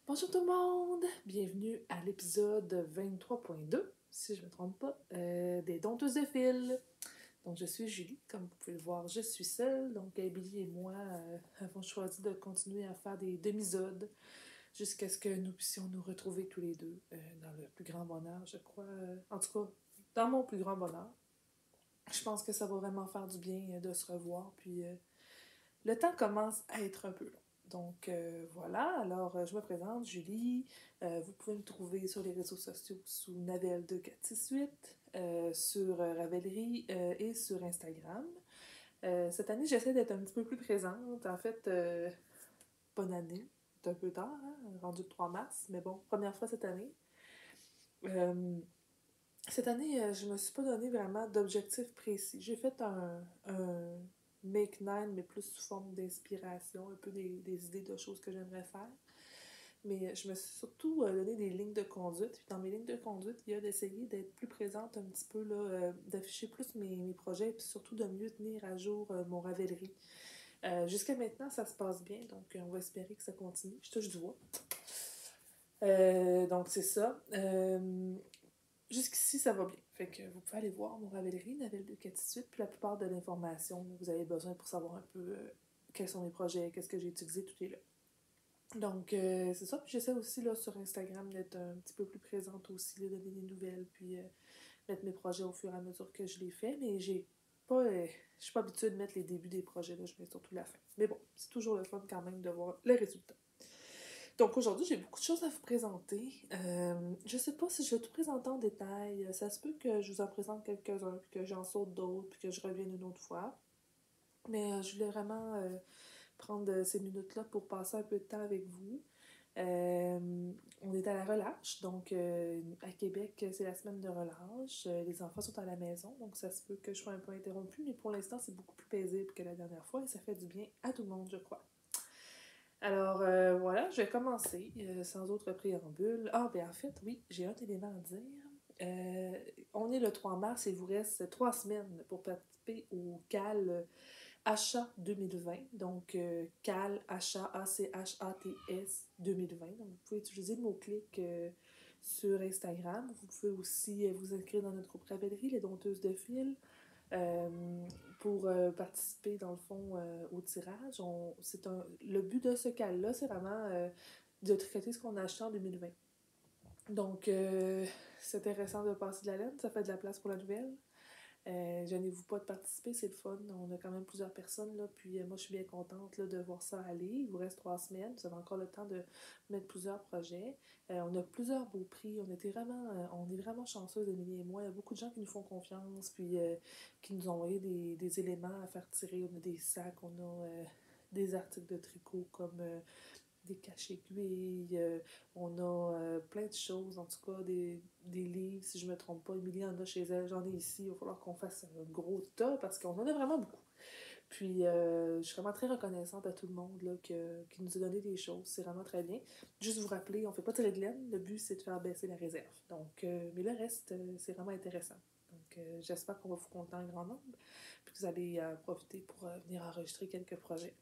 Bonjour tout le monde! Bienvenue à l'épisode 23.2, si je ne me trompe pas, des Dompteuses de fil. Donc, je suis Julie, comme vous pouvez le voir, je suis seule. Donc, Billy et moi avons choisi de continuer à faire des demi-sodes jusqu'à ce que nous puissions nous retrouver tous les deux dans le plus grand bonheur, je crois. En tout cas, dans mon plus grand bonheur. Je pense que ça va vraiment faire du bien de se revoir. Puis, le temps commence à être un peu long. Donc voilà, alors je me présente, Julie. Vous pouvez me trouver sur les réseaux sociaux sous Navel2468, sur Ravelry et sur Instagram. Cette année, j'essaie d'être un petit peu plus présente. En fait, bonne année. C'est un peu tard, hein, rendu le 3 mars, mais bon, première fois cette année. Euh, Cette année, je me suis pas donné vraiment d'objectif précis. J'ai fait un Make Nine, mais plus sous forme d'inspiration, un peu des idées de choses que j'aimerais faire. Mais je me suis surtout donné des lignes de conduite. Puis dans mes lignes de conduite, il y a d'essayer d'être plus présente un petit peu, là, d'afficher plus mes projets, puis surtout de mieux tenir à jour mon Ravelry. Jusqu'à maintenant, ça se passe bien, donc on va espérer que ça continue. Je touche du bois. Donc c'est ça. Jusqu'ici, ça va bien. Fait que vous pouvez aller voir mon Ravelry, Navel 248, puis la plupart de l'information que vous avez besoin pour savoir un peu quels sont mes projets, qu'est-ce que j'ai utilisé, tout est là. Donc, c'est ça. Puis j'essaie aussi là, sur Instagram d'être un petit peu plus présente aussi, de donner des nouvelles, puis mettre mes projets au fur et à mesure que je les fais. Mais j'ai pas, je suis pas habituée de mettre les débuts des projets, là, je mets surtout la fin. Mais bon, c'est toujours le fun quand même de voir les résultats. Donc aujourd'hui, j'ai beaucoup de choses à vous présenter. Je sais pas si je vais tout présenter en détail. Ça se peut que je vous en présente quelques-uns, puis que j'en saute d'autres, puis que je revienne une autre fois. Mais je voulais vraiment prendre ces minutes-là pour passer un peu de temps avec vous. On est à la relâche, donc à Québec, c'est la semaine de relâche. Les enfants sont à la maison, donc ça se peut que je sois un peu interrompue, mais pour l'instant, c'est beaucoup plus paisible que la dernière fois et ça fait du bien à tout le monde, je crois. Alors voilà, je vais commencer sans autre préambule. Ah, ben en fait, oui, j'ai un élément à dire. Euh, on est le 3 mars et il vous reste 3 semaines pour participer au CAL Achat 2020. Donc, CAL Achat ACHATS 2020. Donc, vous pouvez utiliser le mot-clic sur Instagram. Vous pouvez aussi vous inscrire dans notre groupe Ravelry, les dompteuses de fil. Euh, pour participer, dans le fond, au tirage. Le but de ce cal-là, c'est vraiment de traiter ce qu'on a acheté en 2020. Donc, c'est intéressant de passer de la laine, ça fait de la place pour la nouvelle. Gênez-vous pas de participer, c'est le fun. On a quand même plusieurs personnes, là, puis moi je suis bien contente là, de voir ça aller. Il vous reste 3 semaines, vous avez encore le temps de mettre plusieurs projets. On a plusieurs beaux prix, on est vraiment chanceux, Émilie et moi. Il y a beaucoup de gens qui nous font confiance, puis qui nous ont envoyé des éléments à faire tirer. On a des sacs, on a des articles de tricot comme des cachets aiguilles, on a plein de choses, en tout cas des livres, si je me trompe pas. Émilie en a chez elle, j'en ai ici. Il va falloir qu'on fasse un gros tas parce qu'on en a vraiment beaucoup. Puis je suis vraiment très reconnaissante à tout le monde là, qui nous a donné des choses. C'est vraiment très bien. Juste vous rappeler, on fait pas tirer de laine. Le but, c'est de faire baisser la réserve. Donc, mais le reste, c'est vraiment intéressant. Donc, j'espère qu'on va vous compter en grand nombre. Puis que vous allez profiter pour venir enregistrer quelques projets.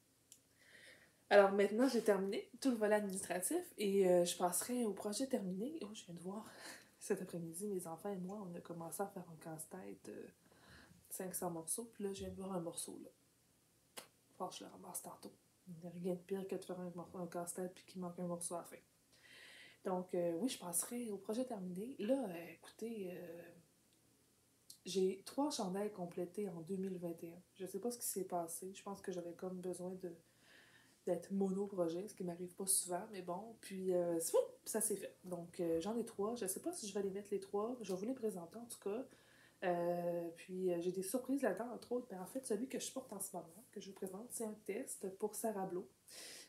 Alors maintenant, j'ai terminé tout le volet administratif et je passerai au projet terminé. Oh, je viens de voir cet après-midi, mes enfants et moi, on a commencé à faire un casse-tête 500 morceaux. Puis là, je viens de voir un morceau là. Faut que je le ramasse tantôt. Il n'y a rien de pire que de faire un casse-tête puis qu'il manque un morceau à la fin. Donc oui, je passerai au projet terminé. Là, écoutez, j'ai 3 chandails complétés en 2021. Je sais pas ce qui s'est passé. Je pense que j'avais comme besoin d'être mono-projet, ce qui m'arrive pas souvent, mais bon. Puis, ça s'est fait. Donc, j'en ai 3. Je sais pas si je vais les mettre les 3. Je vais vous les présenter en tout cas. Puis, j'ai des surprises là-dedans, entre autres. Ben, en fait, celui que je porte en ce moment, que je vous présente, c'est un test pour Sarah Blo.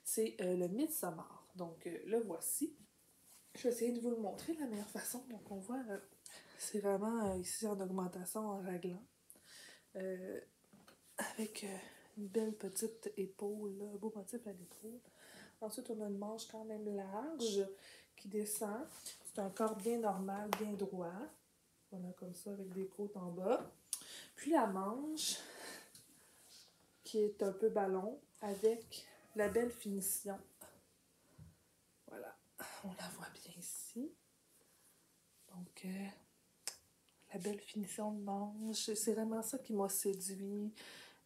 C'est le Midsommar. Donc, le voici. Je vais essayer de vous le montrer de la meilleure façon. Donc, on voit, c'est vraiment ici en augmentation, en raglan. Euh, avec une belle petite épaule, là, un beau motif à l'épaule. Ensuite, on a une manche quand même large qui descend. C'est un corps bien normal, bien droit. On a comme ça avec des côtes en bas. Puis la manche qui est un peu ballon avec la belle finition. Voilà. on la voit bien ici. Donc, la belle finition de manche, c'est vraiment ça qui m'a séduit.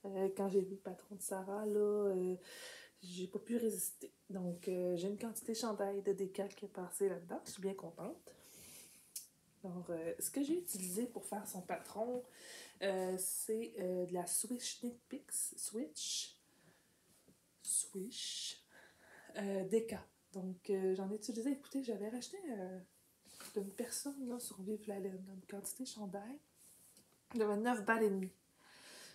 Quand j'ai vu le patron de Sarah, là, j'ai pas pu résister. Donc, j'ai une quantité chandail de décal qui est passée là-dedans. Je suis bien contente. Alors, ce que j'ai utilisé pour faire son patron, c'est de la Swish Knit Picks. Swish. Deka. Donc, j'en ai utilisé. Écoutez, j'avais racheté d'une personne là, sur Vive la Laine, une quantité chandail. Il y avait 9 balles et demie.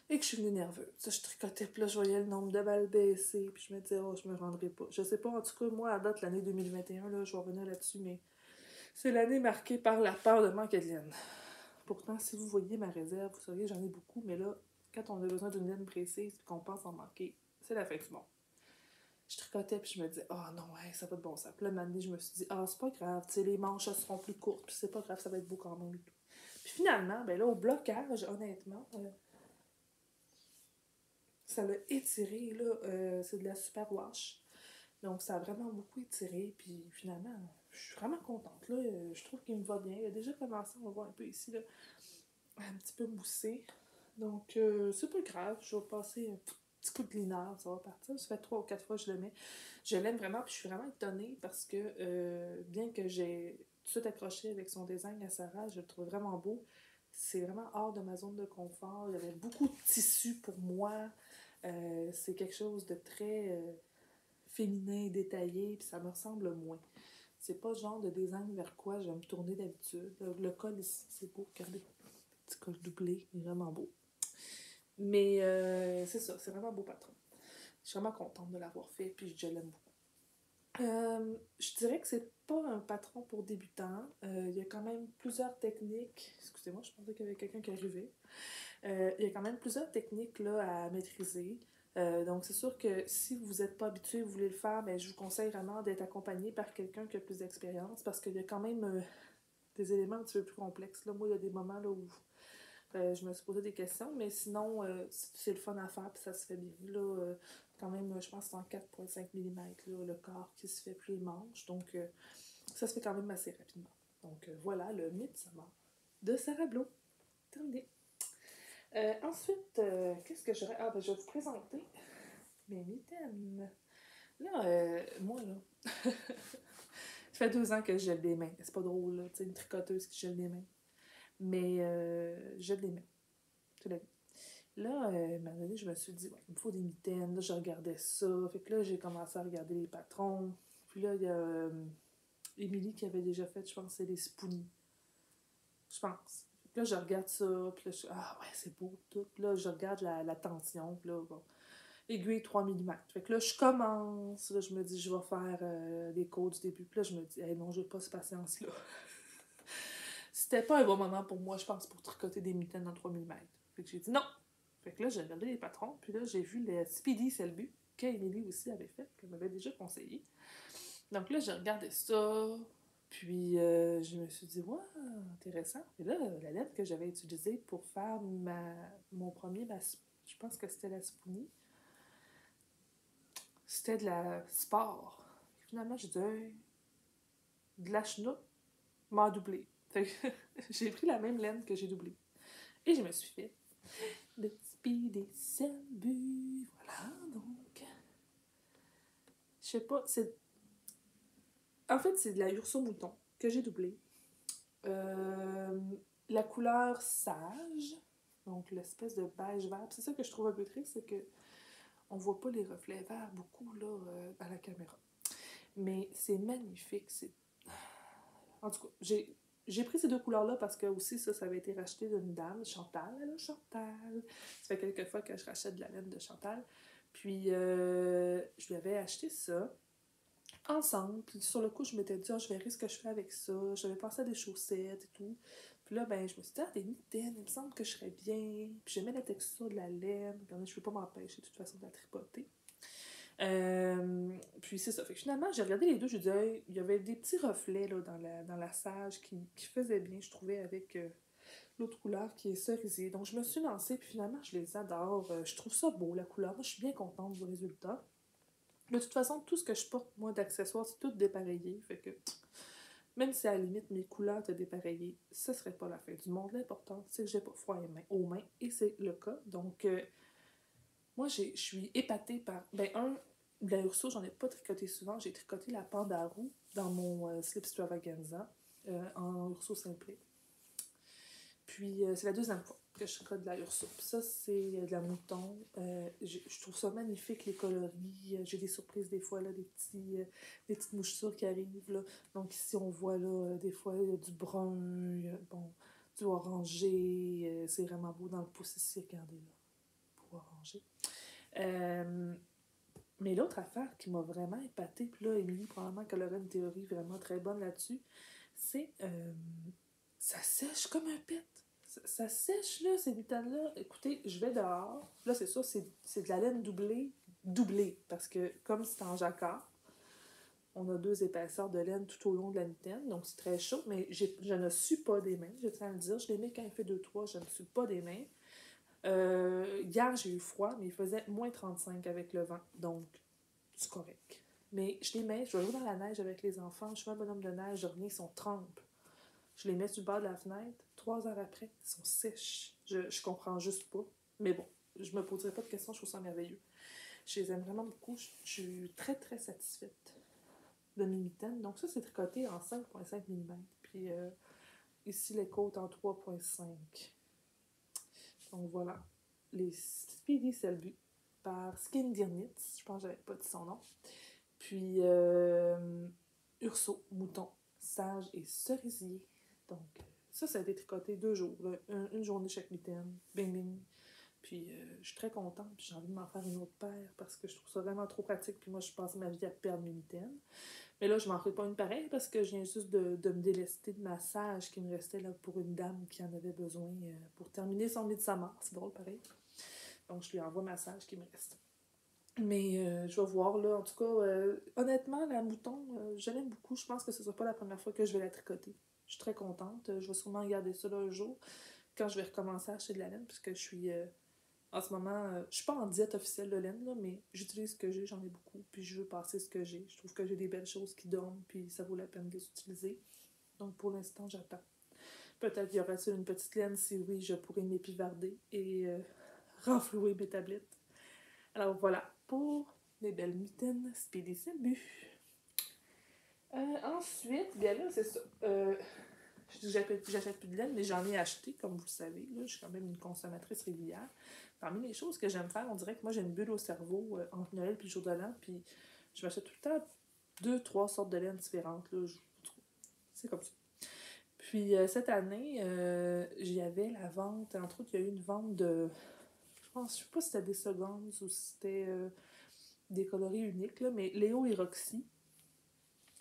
Et que je suis venue nerveuse. Ça, je tricotais, puis là, je voyais le nombre de balles baisser, puis je me disais, oh, je me rendrai pas. Je sais pas, en tout cas, moi, à date, l'année 2021, là, je vais revenir là-dessus, mais c'est l'année marquée par la peur de manquer de laine. Pourtant, si vous voyez ma réserve, vous sauriez, j'en ai beaucoup, mais là, quand on a besoin d'une laine précise, puis qu'on pense en manquer, c'est la fin du monde. Je tricotais, puis je me disais, oh non, hey, ça va de bon sens. Puis là, maintenant, je me suis dit, ah, c'est pas grave, tu sais, les manches, elles seront plus courtes, puis c'est pas grave, ça va être beau quand même. Puis finalement, ben là, au blocage, honnêtement, ça l'a étiré, là, c'est de la super wash. Donc, ça a vraiment beaucoup étiré, puis finalement, je suis vraiment contente, là, je trouve qu'il me va bien. Il a déjà commencé, on va voir un peu ici, là, un petit peu moussé. Donc, c'est pas grave, je vais passer un petit coup de liner, ça va partir. Ça fait 3 ou 4 fois que je le mets. Je l'aime vraiment, puis je suis vraiment étonnée parce que, bien que j'ai tout de suite accroché avec son design à Sarah, je le trouve vraiment beau. C'est vraiment hors de ma zone de confort. Il y avait beaucoup de tissu pour moi. C'est quelque chose de très féminin, détaillé, puis ça me ressemble moins. C'est pas le genre de design vers quoi je vais me tourner d'habitude. Le col ici, c'est beau, regardez. Petit col doublé, il est vraiment beau. Mais c'est ça, c'est vraiment un beau patron. Je suis vraiment contente de l'avoir fait, puis je l'aime beaucoup. Je dirais que c'est pas un patron pour débutants. Il y a quand même plusieurs techniques. Excusez-moi, je pensais qu'il y avait quelqu'un qui arrivait. Il y a quand même plusieurs techniques là, à maîtriser. Donc, c'est sûr que si vous n'êtes pas habitué, vous voulez le faire, ben, je vous conseille vraiment d'être accompagné par quelqu'un qui a plus d'expérience parce qu'il y a quand même des éléments un petit peu plus complexes. Là, moi, il y a des moments là, où je me suis posé des questions, mais sinon, c'est le fun à faire puis ça se fait bien. Là, quand même, je pense que c'est en 4,5 mm là, le corps qui se fait plus les manches. Donc, ça se fait quand même assez rapidement. Donc, voilà le Midsommar de Sarah Blo. Terminé. Ensuite, qu'est-ce que j'aurais. Ah, ben, je vais vous présenter mes mitaines. Là, moi, là, ça fait 2 ans que je gèle des mains. C'est pas drôle, là, tu sais, une tricoteuse qui gèle des mains. Mais je gèle des mains. Tout la vie. Là, à un moment donné, je me suis dit, ouais, il me faut des mitaines. Là, je regardais ça. Fait que là, j'ai commencé à regarder les patrons. Puis là, il y a Émilie qui avait déjà fait, je pense, c'est des Spoonie. Je pense. Puis là, je regarde ça, puis là, ah ouais, c'est beau tout. Puis là, je regarde la tension, puis là, bon, aiguille 3 mm. Fait que là, je commence, là, je me dis, je vais faire les codes du début. Puis là, je me dis, hey, non, j'ai pas cette patience-là. C'était pas un bon moment pour moi, je pense, pour tricoter des mitaines dans 3 mm. Fait que j'ai dit non. Fait que là, j'ai regardé les patrons, puis là, j'ai vu le Speedy Selby, qu'Emily aussi avait fait, qu'elle m'avait déjà conseillé. Donc là, j'ai regardé ça, puis je me suis dit, ouais, intéressant. Et là, la lettre que j'avais utilisée pour faire mon premier, je pense que c'était la Spoonie, c'était de la Sport. Finalement, j'ai dit, hey, de la Chenoute m'a doublé. Fait que j'ai pris la même laine que j'ai doublée. Et je me suis fait le Speedy Selby. Voilà, donc. Je sais pas, c'est. En fait, c'est de la Urso Mouton que j'ai doublée. La couleur sage, donc l'espèce de beige vert. C'est ça que je trouve un peu triste, c'est que on voit pas les reflets verts beaucoup là à la caméra. Mais c'est magnifique. En tout cas, j'ai pris ces 2 couleurs-là parce que aussi ça avait été racheté d'une dame, Chantal. Allô Chantal! Ça fait quelques fois que je rachète de la laine de Chantal. Puis je lui avais acheté ça ensemble. Puis sur le coup, je m'étais dit, oh, je verrai ce que je fais avec ça. J'avais pensé à des chaussettes et tout. Puis là, ben, je me suis dit, ah, des mitaines, il me semble que je serais bien. Puis j'aimais la texture de la laine. Je peux pas m'empêcher de toute façon de la tripoter. Puis c'est ça. Fait que finalement, j'ai regardé les deux. J'ai dit, hey, il y avait des petits reflets là, dans la sage qui faisaient bien, je trouvais, avec l'autre couleur qui est cerisée. Donc je me suis lancée. Puis finalement, je les adore. Je trouve ça beau, la couleur. Moi, je suis bien contente du résultat. De toute façon, tout ce que je porte, moi, d'accessoires, c'est tout dépareillé. Fait que, même si à la limite mes couleurs étaient dépareillées, ce serait pas la fin du monde. L'important, c'est que j'ai pas froid aux mains, et c'est le cas. Donc, moi, je suis épatée par. De la Urso, j'en ai pas tricoté souvent. J'ai tricoté la Pandarou dans mon slip extravaganza en Urso simplet. Puis, c'est la deuxième fois que je tricote de la Urso. Puis ça, c'est de la mouton. Je trouve ça magnifique, les coloris. J'ai des surprises des fois, là, des petites mouchetures qui arrivent. Là. Donc ici, on voit là, des fois du brun, bon, du orangé. C'est vraiment beau dans le pouce ici, regardez là, pour orangé. Euh, mais l'autre affaire qui m'a vraiment épatée, puis là, Émilie, probablement qu'elle aurait une théorie vraiment très bonne là-dessus, c'est ça sèche comme un pet. Ça sèche, là, ces mitaines-là. Écoutez, je vais dehors. Là, c'est sûr, c'est de la laine doublée, parce que comme c'est en jacquard, on a 2 épaisseurs de laine tout au long de la mitaine, donc c'est très chaud, mais je ne suis pas des mains, je tiens à le dire. Je les mets quand il fait 2-3, je ne suis pas des mains. Hier, j'ai eu froid, mais il faisait moins 35 avec le vent, donc c'est correct. Mais je les mets, je vais jouer dans la neige avec les enfants, je fais un bonhomme de neige, je reviens, ils sont trempes. Je les mets sur le bord de la fenêtre, 3 heures après, ils sont sèches. Je comprends juste pas. Mais bon, je me poserai pas de questions, je trouve ça merveilleux. Je les aime vraiment beaucoup, je suis très très satisfaite de mes mitaines. Donc ça, c'est tricoté en 5,5 mm. Puis ici, les côtes en 3,5. Donc voilà, les Speedy Selby par Skin Deer Knits. Je pense que j'avais pas dit son nom. Puis Urso, mouton, sage et cerisier. Donc ça a été tricoté 2 jours. Là. Une journée chaque mitaine. Bing bing. Puis je suis très contente. Puis j'ai envie de m'en faire une autre paire parce que je trouve ça vraiment trop pratique. Puis moi, je passe ma vie à perdre mes mitaines. Mais là, je m'en ferai pas une pareille parce que je viens juste de me délester de ma sage qui me restait là pour une dame qui en avait besoin pour terminer son Midsommar. C'est drôle, pareil. Donc, je lui envoie ma sage qui me reste. Mais je vais voir, là. En tout cas, honnêtement, la mouton, je l'aime beaucoup. Je pense que ce ne sera pas la première fois que je vais la tricoter. Je suis très contente. Je vais sûrement regarder ça là un jour quand je vais recommencer à acheter de la laine puisque je suis... en ce moment, je suis pas en diète officielle de laine, là, mais j'utilise ce que j'ai, j'en ai beaucoup, puis je veux passer ce que j'ai. Je trouve que j'ai des belles choses qui dorment, puis ça vaut la peine de les utiliser. Donc pour l'instant, j'attends. Peut-être y aura-t-il une petite laine, si oui, je pourrais m'épivarder et renflouer mes tablettes. Alors voilà, pour mes belles mitaines Speedy Selbu. Ensuite, bien là, c'est ça. Je dis que j'achète plus de laine, mais j'en ai acheté, comme vous le savez. Là, je suis quand même une consommatrice régulière. Parmi les choses que j'aime faire, on dirait que moi j'ai une bulle au cerveau entre Noël et le jour de l'an, puis je m'achète tout le temps 2-3 sortes de laine différentes. Là, c'est comme ça. Puis cette année, j'y avais la vente, entre autres, il y a eu une vente de. Je sais pas si c'était des secondes ou si c'était des coloris uniques, là, mais Léo et Roxy,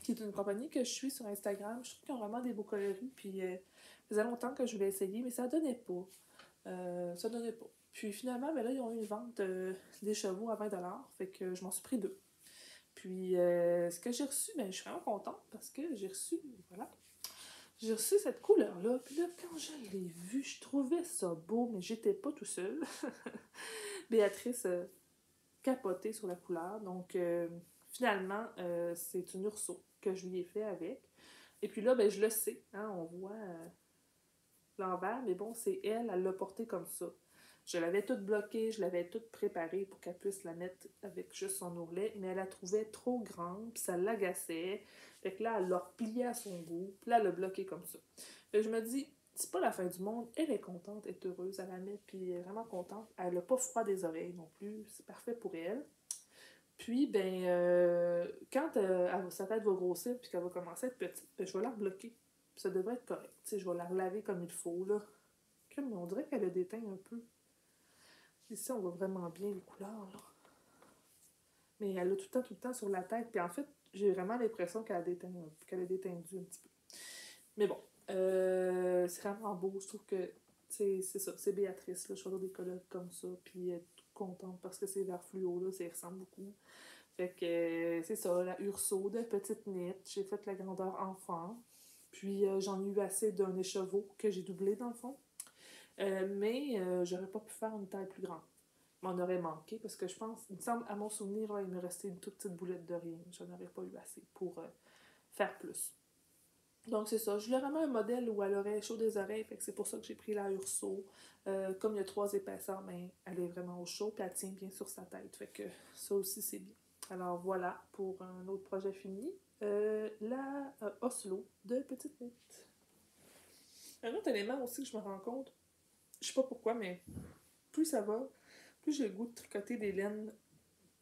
qui est une compagnie que je suis sur Instagram. Je trouve qu'ils ont vraiment des beaux coloris. Puis, ça faisait longtemps que je voulais essayer, mais ça donnait pas. Ça donnait pas. Puis finalement, ben là, ils ont eu une vente des chevaux à 20$. Fait que je m'en suis pris 2. Puis, ce que j'ai reçu, ben, je suis vraiment contente parce que j'ai reçu, voilà, j'ai reçu cette couleur-là. Puis là, quand je l'ai vue, je trouvais ça beau, mais j'étais pas tout seul. Béatrice capotait sur la couleur. Donc, finalement, c'est une Urso que je lui ai fait avec. Et puis là, ben, je le sais, hein, on voit l'envers, mais bon, c'est elle, elle l'a porté comme ça. Je l'avais toute bloquée, je l'avais toute préparée pour qu'elle puisse la mettre avec juste son ourlet, mais elle la trouvait trop grande, puis ça l'agaçait. Fait que là, elle l'a repliée à son goût, puis là, elle l'a bloquée comme ça. Fait que je me dis, c'est pas la fin du monde, elle est contente, elle est heureuse, elle la met, puis elle est vraiment contente. Elle n'a pas froid des oreilles non plus, c'est parfait pour elle. Puis, ben, quand sa tête va grossir puis qu'elle va commencer à être petite, ben, je vais la rebloquer. Puis ça devrait être correct. T'sais, je vais la relaver comme il faut, là. Comme on dirait qu'elle a des teints un peu. Ici, on voit vraiment bien les couleurs, là. Mais elle a tout le temps sur la tête. Puis en fait, j'ai vraiment l'impression qu'elle a déteindu un petit peu. Mais bon, c'est vraiment beau. Je trouve que, c'est ça, c'est Béatrice, là. Je choisis des couleurs comme ça. Puis elle est toute contente parce que c'est vert fluo, là. Ça y ressemble beaucoup. Fait que c'est ça, la Urso de petite knit. J'ai fait la grandeur enfant. Puis j'en ai eu assez d'un écheveau que j'ai doublé dans le fond. Mais j'aurais pas pu faire une taille plus grande. m'en aurait manqué, parce que je pense, il me semble, à mon souvenir, là, il me restait une toute petite boulette de rien. J'en aurais pas eu assez pour faire plus. Donc c'est ça, je voulais vraiment un modèle où elle aurait chaud des oreilles, fait que c'est pour ça que j'ai pris la Urso. Comme il y a 3 épaisseurs, mais elle est vraiment au chaud, puis elle tient bien sur sa tête, fait que ça aussi c'est bien. Alors voilà pour un autre projet fini. La Oslo de Petite Mythe. Un autre élément aussi que je me rends compte, je sais pas pourquoi, mais plus ça va, plus j'ai le goût de tricoter des laines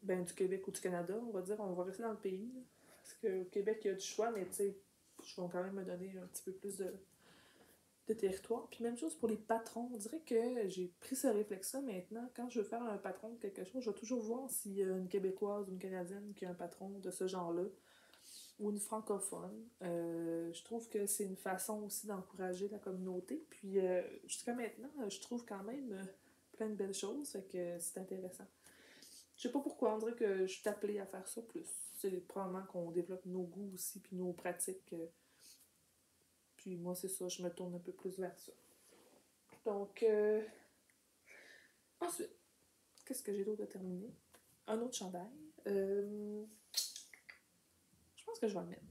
du Québec ou du Canada, on va dire, on va rester dans le pays. Là. Parce qu'au Québec, il y a du choix, mais tu sais, je vais quand même me donner un petit peu plus de territoire. Puis même chose pour les patrons. On dirait que j'ai pris ce réflexe-là maintenant. Quand je veux faire un patron de quelque chose, je vais toujours voir s'il y a une Québécoise ou une Canadienne qui a un patron de ce genre-là, ou une francophone. Je trouve que c'est une façon aussi d'encourager la communauté. Puis jusqu'à maintenant, je trouve quand même plein de belles choses, fait que c'est intéressant. Je sais pas pourquoi, on dirait que je suis appelée à faire ça plus. C'est probablement qu'on développe nos goûts aussi, puis nos pratiques. Puis moi, c'est ça, je me tourne un peu plus vers ça. Donc, ensuite, qu'est-ce que j'ai d'autre à terminer? Un autre chandail. Je pense que je vais le mettre.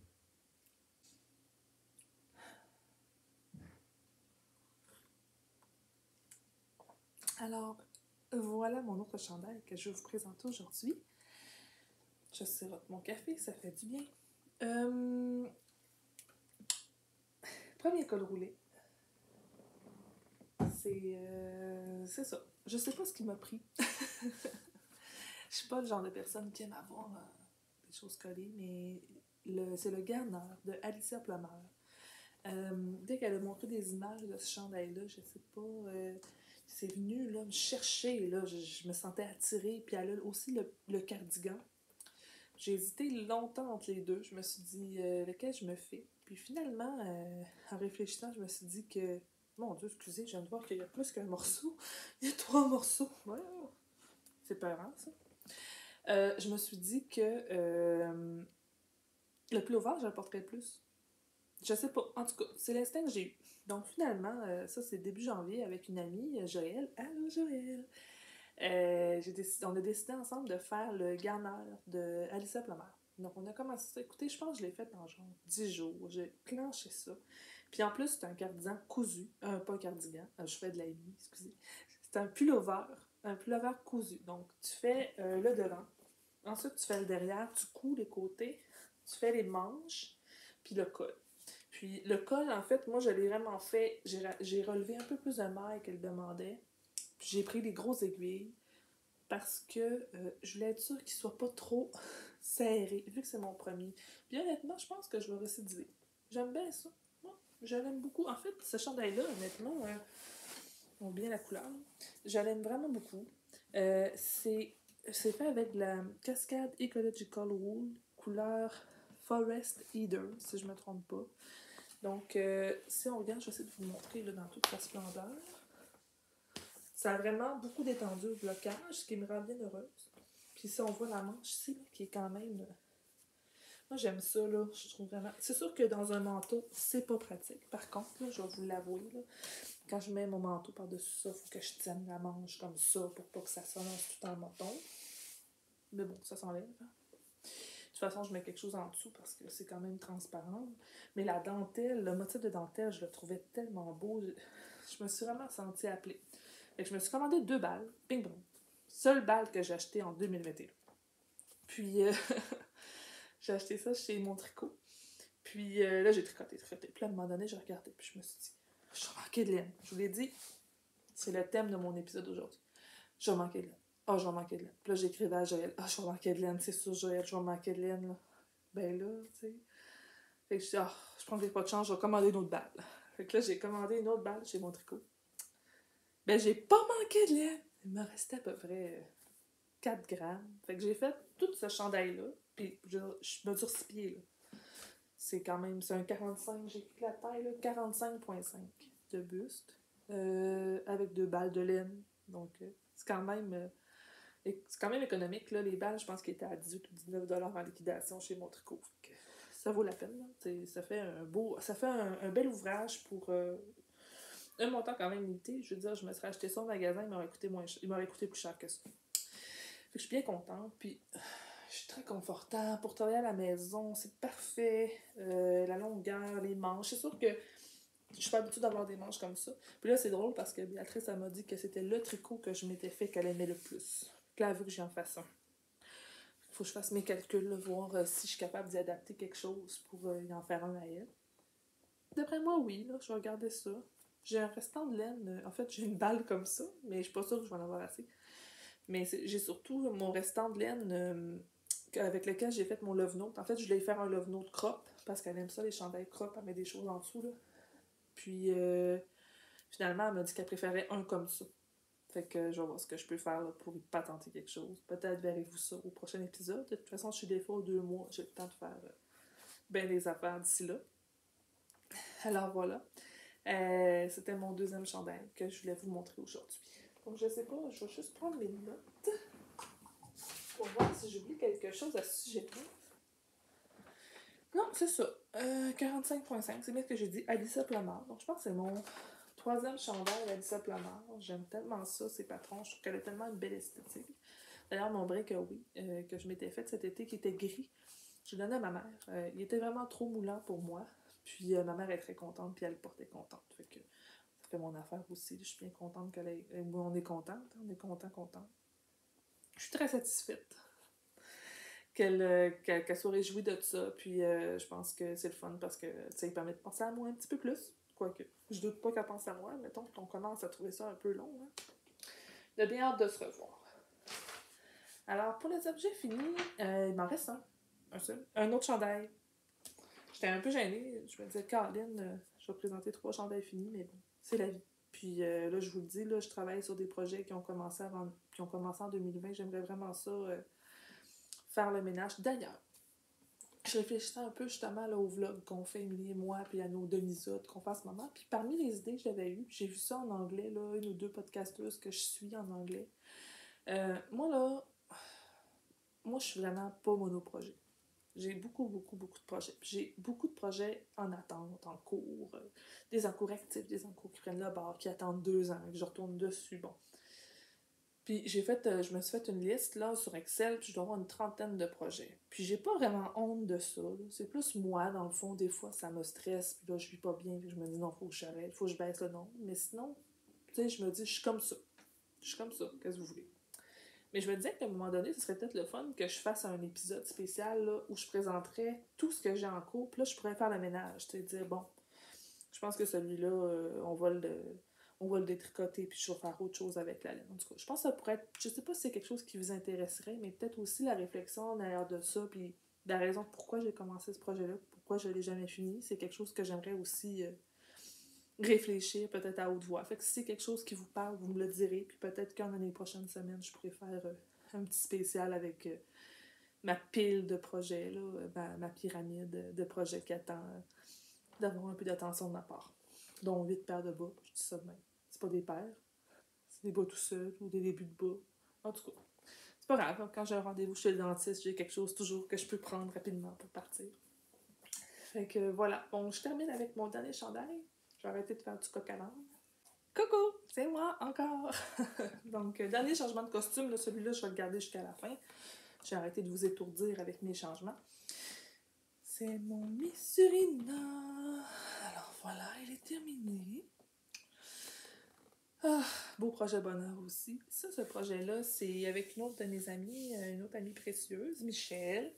Alors, voilà mon autre chandail que je vais vous présenter aujourd'hui. Je sirote mon café, ça fait du bien. Premier col roulé. C'est ça. Je sais pas ce qui m'a pris. Je suis pas le genre de personne qui aime avoir des choses collées, mais c'est le Garner de Alicia Plummer. Dès qu'elle a montré des images de ce chandail-là, je sais pas, c'est venu là, me chercher, là, je me sentais attirée, puis elle a aussi le cardigan. J'ai hésité longtemps entre les deux, je me suis dit lequel je me fais. Puis finalement, en réfléchissant, je me suis dit que, mon Dieu, excusez, je viens de voir qu'il y a plus qu'un morceau. Il y a 3 morceaux. Ouais, c'est peurant, ça. Je me suis dit que le pullover, je le porterais plus. Je sais pas. En tout cas, c'est l'instinct que j'ai eu. Donc finalement, ça c'est début janvier avec une amie, Joël. Allô Joël! On a décidé ensemble de faire le Garner de Alicia Plummer. Donc on a commencé ça. Écoutez, je pense que je l'ai fait en genre 10 jours. J'ai clenché ça. Puis en plus, c'est un cardigan cousu. Pas un cardigan, je fais de la nuit, excusez. C'est un pullover. Un pullover cousu. Donc tu fais le devant. Ensuite, tu fais le derrière, tu couds les côtés, tu fais les manches, puis le col. Puis le col, en fait, moi, je l'ai vraiment fait. J'ai relevé un peu plus de mailles qu'elle demandait. Puis j'ai pris des grosses aiguilles parce que je voulais être sûre qu'il soit pas trop serré, vu que c'est mon premier. Puis honnêtement, je pense que je vais récidiver. J'aime bien ça. Moi, je l'aime beaucoup. En fait, ce chandail-là, honnêtement, on bien la couleur. Je l'aime vraiment beaucoup. C'est fait avec de la Cascade Ecological Wool, couleur Forest Eater, si je ne me trompe pas. Donc, si on regarde, je vais essayer de vous le montrer là, dans toute sa splendeur. Ça a vraiment beaucoup d'étendue au blocage, ce qui me rend bien heureuse. Puis si on voit la manche ici, là, qui est quand même... Moi, j'aime ça, là. Je trouve vraiment... C'est sûr que dans un manteau, c'est pas pratique. Par contre, là, je vais vous l'avouer, là, quand je mets mon manteau par-dessus ça, il faut que je tienne la manche comme ça pour pas que ça s'allonge tout en menton. Mais bon, ça s'enlève. Hein. De toute façon, je mets quelque chose en dessous parce que c'est quand même transparent. Mais la dentelle, le motif de dentelle, je le trouvais tellement beau. Je me suis vraiment sentie appelée. Fait que je me suis commandé 2 balles. Ping pong. Seule balle que j'ai achetée en 2021. Puis, j'ai acheté ça chez Mon Tricot. Puis là, j'ai tricoté. Puis là, à un moment donné, j'ai regardé. Puis je me suis dit, je vais manquer de laine. Je vous l'ai dit, c'est le thème de mon épisode d'aujourd'hui. Je vais manquer de laine. Ah, je vais manquer de laine. Puis là, j'écrivais à Joël. Ah, je vais manquer de laine. C'est sûr, Joël, je vais manquer de laine. Là. Ben là, tu sais. Fait que je dis, ah, je prendrai pas de chance, je vais commander une autre balle. Fait que là, j'ai commandé une autre balle chez Mon Tricot. Ben, j'ai pas manqué de laine. Il me restait à peu près 4 grammes. Fait que j'ai fait tout ce chandail-là. Puis je mesure 6 pieds, là. C'est quand même, c'est un 45, j'ai pris la taille, là, 45,5 de buste. Avec 2 balles de laine. Donc, c'est quand même économique. Là. Les balles, je pense qu'ils étaient à 18 ou 19 $ en liquidation chez Mon Tricot. Ça vaut la peine. Là. Ça fait un bel ouvrage pour un montant quand même limité. Je veux dire, je me serais acheté ça au magasin, il m'aurait coûté plus cher que ça. que je suis bien contente, puis je suis très confortable pour travailler à la maison, c'est parfait, la longueur, les manches, c'est sûr que je suis pas habituée d'avoir des manches comme ça. Puis là, c'est drôle parce que Béatrice, elle m'a dit que c'était le tricot que je m'étais fait qu'elle aimait le plus. Puis là, elle veut que j'en fasse un. Faut que je fasse mes calculs, là, voir si je suis capable d'y adapter quelque chose pour y en faire un à elle. D'après moi, oui, là, je vais regarder ça. J'ai un restant de laine. En fait, j'ai une balle comme ça, mais je suis pas sûre que je vais en avoir assez. Mais j'ai surtout mon restant de laine avec lequel j'ai fait mon love note. En fait, je voulais faire un love note crop parce qu'elle aime ça, les chandails crop. Elle met des choses en dessous, là. Puis finalement, elle m'a dit qu'elle préférait un comme ça. Fait que je vais voir ce que je peux faire là, pour y patenter quelque chose. Peut-être verrez-vous ça au prochain épisode. De toute façon, je suis des fois aux 2 mois. J'ai le temps de faire bien des affaires d'ici là. Alors voilà. C'était mon deuxième chandail que je voulais vous montrer aujourd'hui. Donc je sais pas, je vais juste prendre mes notes pour voir si j'oublie quelque chose à ce sujet-là. Non, c'est ça. 45.5, c'est bien ce que j'ai dit. Alyssa Plamar. Donc je pense que c'est mon troisième chandail Alyssa Plamar. J'aime tellement ça, ces patrons. Je trouve qu'elle a tellement une belle esthétique. D'ailleurs, mon break, oui, que je m'étais fait cet été, qui était gris, je le donnais à ma mère. Il était vraiment trop moulant pour moi. Puis ma mère est très contente, puis elle le portait contente. Fait que ça fait mon affaire aussi. Je suis bien contente qu'elle ait... On est contente, on est contente. Je suis très satisfaite qu'elle soit réjouie de ça. Puis je pense que c'est le fun parce que ça lui permet de penser à moi un petit peu plus. Quoique, je doute pas qu'elle pense à moi. Mettons qu'on commence à trouver ça un peu long. Hein. J'ai bien hâte de se revoir. Alors, pour les objets finis, il m'en reste un seul. Un autre chandail. J'étais un peu gênée. Je me disais, Caroline, je vais présenter 3 chandails finis, mais bon, c'est la vie. Puis là, je vous le dis, là, je travaille sur des projets qui ont commencé en 2020. J'aimerais vraiment ça, faire le ménage. D'ailleurs, je réfléchissais un peu justement là, au vlog qu'on fait, Émilie et moi, puis à nos demi-sodes qu'on fait en ce moment. Puis parmi les idées que j'avais eues, j'ai vu ça en anglais, là, une ou deux podcasteuses que je suis en anglais. Moi, je suis vraiment pas monoprojet. J'ai beaucoup de projets. Puis j'ai beaucoup de projets en attente, en cours, des encours actifs, des encours qui prennent le bord, qui attendent 2 ans, que je retourne dessus. Bon. Puis je me suis fait une liste là sur Excel, puis je dois avoir une trentaine de projets. Puis j'ai pas vraiment honte de ça. Là. C'est plus moi, dans le fond, des fois, ça me stresse, puis là, je vis pas bien, puis je me dis non, faut que j'arrête, faut que je baisse le nombre. Mais sinon, tu sais, je me dis, je suis comme ça. Je suis comme ça, qu'est-ce que vous voulez. Mais je me disais qu'à un moment donné, ce serait peut-être le fun que je fasse un épisode spécial là, où je présenterais tout ce que j'ai en cours. Puis là, je pourrais faire le ménage. Tu sais, dire, bon, je pense que celui-là, on va le détricoter, puis je vais faire autre chose avec la laine. En tout cas, je pense que ça pourrait être. Je sais pas si c'est quelque chose qui vous intéresserait, mais peut-être aussi la réflexion derrière de ça, puis la raison pourquoi j'ai commencé ce projet-là, pourquoi je l'ai jamais fini. C'est quelque chose que j'aimerais aussi réfléchir peut-être à haute voix. Fait que si c'est quelque chose qui vous parle, vous me le direz, puis peut-être qu'en les prochaines semaines, je pourrais faire un petit spécial avec ma pile de projets, là, ma pyramide de projets qui attend d'avoir un peu d'attention de ma part. Dont 8 paires de bas, je dis ça de même. C'est pas des paires, c'est des bas tout seuls ou des débuts de bas. En tout cas, c'est pas grave. Quand j'ai un rendez-vous chez le dentiste, j'ai quelque chose toujours que je peux prendre rapidement pour partir. Fait que voilà. Bon, je termine avec mon dernier chandail. Je vais arrêter de faire du coq à l'âne. Coucou, c'est moi encore. Donc, dernier changement de costume, là, celui-là, je vais le garder jusqu'à la fin. J'ai arrêté de vous étourdir avec mes changements. C'est mon Missurina. Alors voilà, il est terminé. Ah, beau projet bonheur aussi. Ça, ce projet-là, c'est avec une autre de mes amies, une autre amie précieuse, Michel.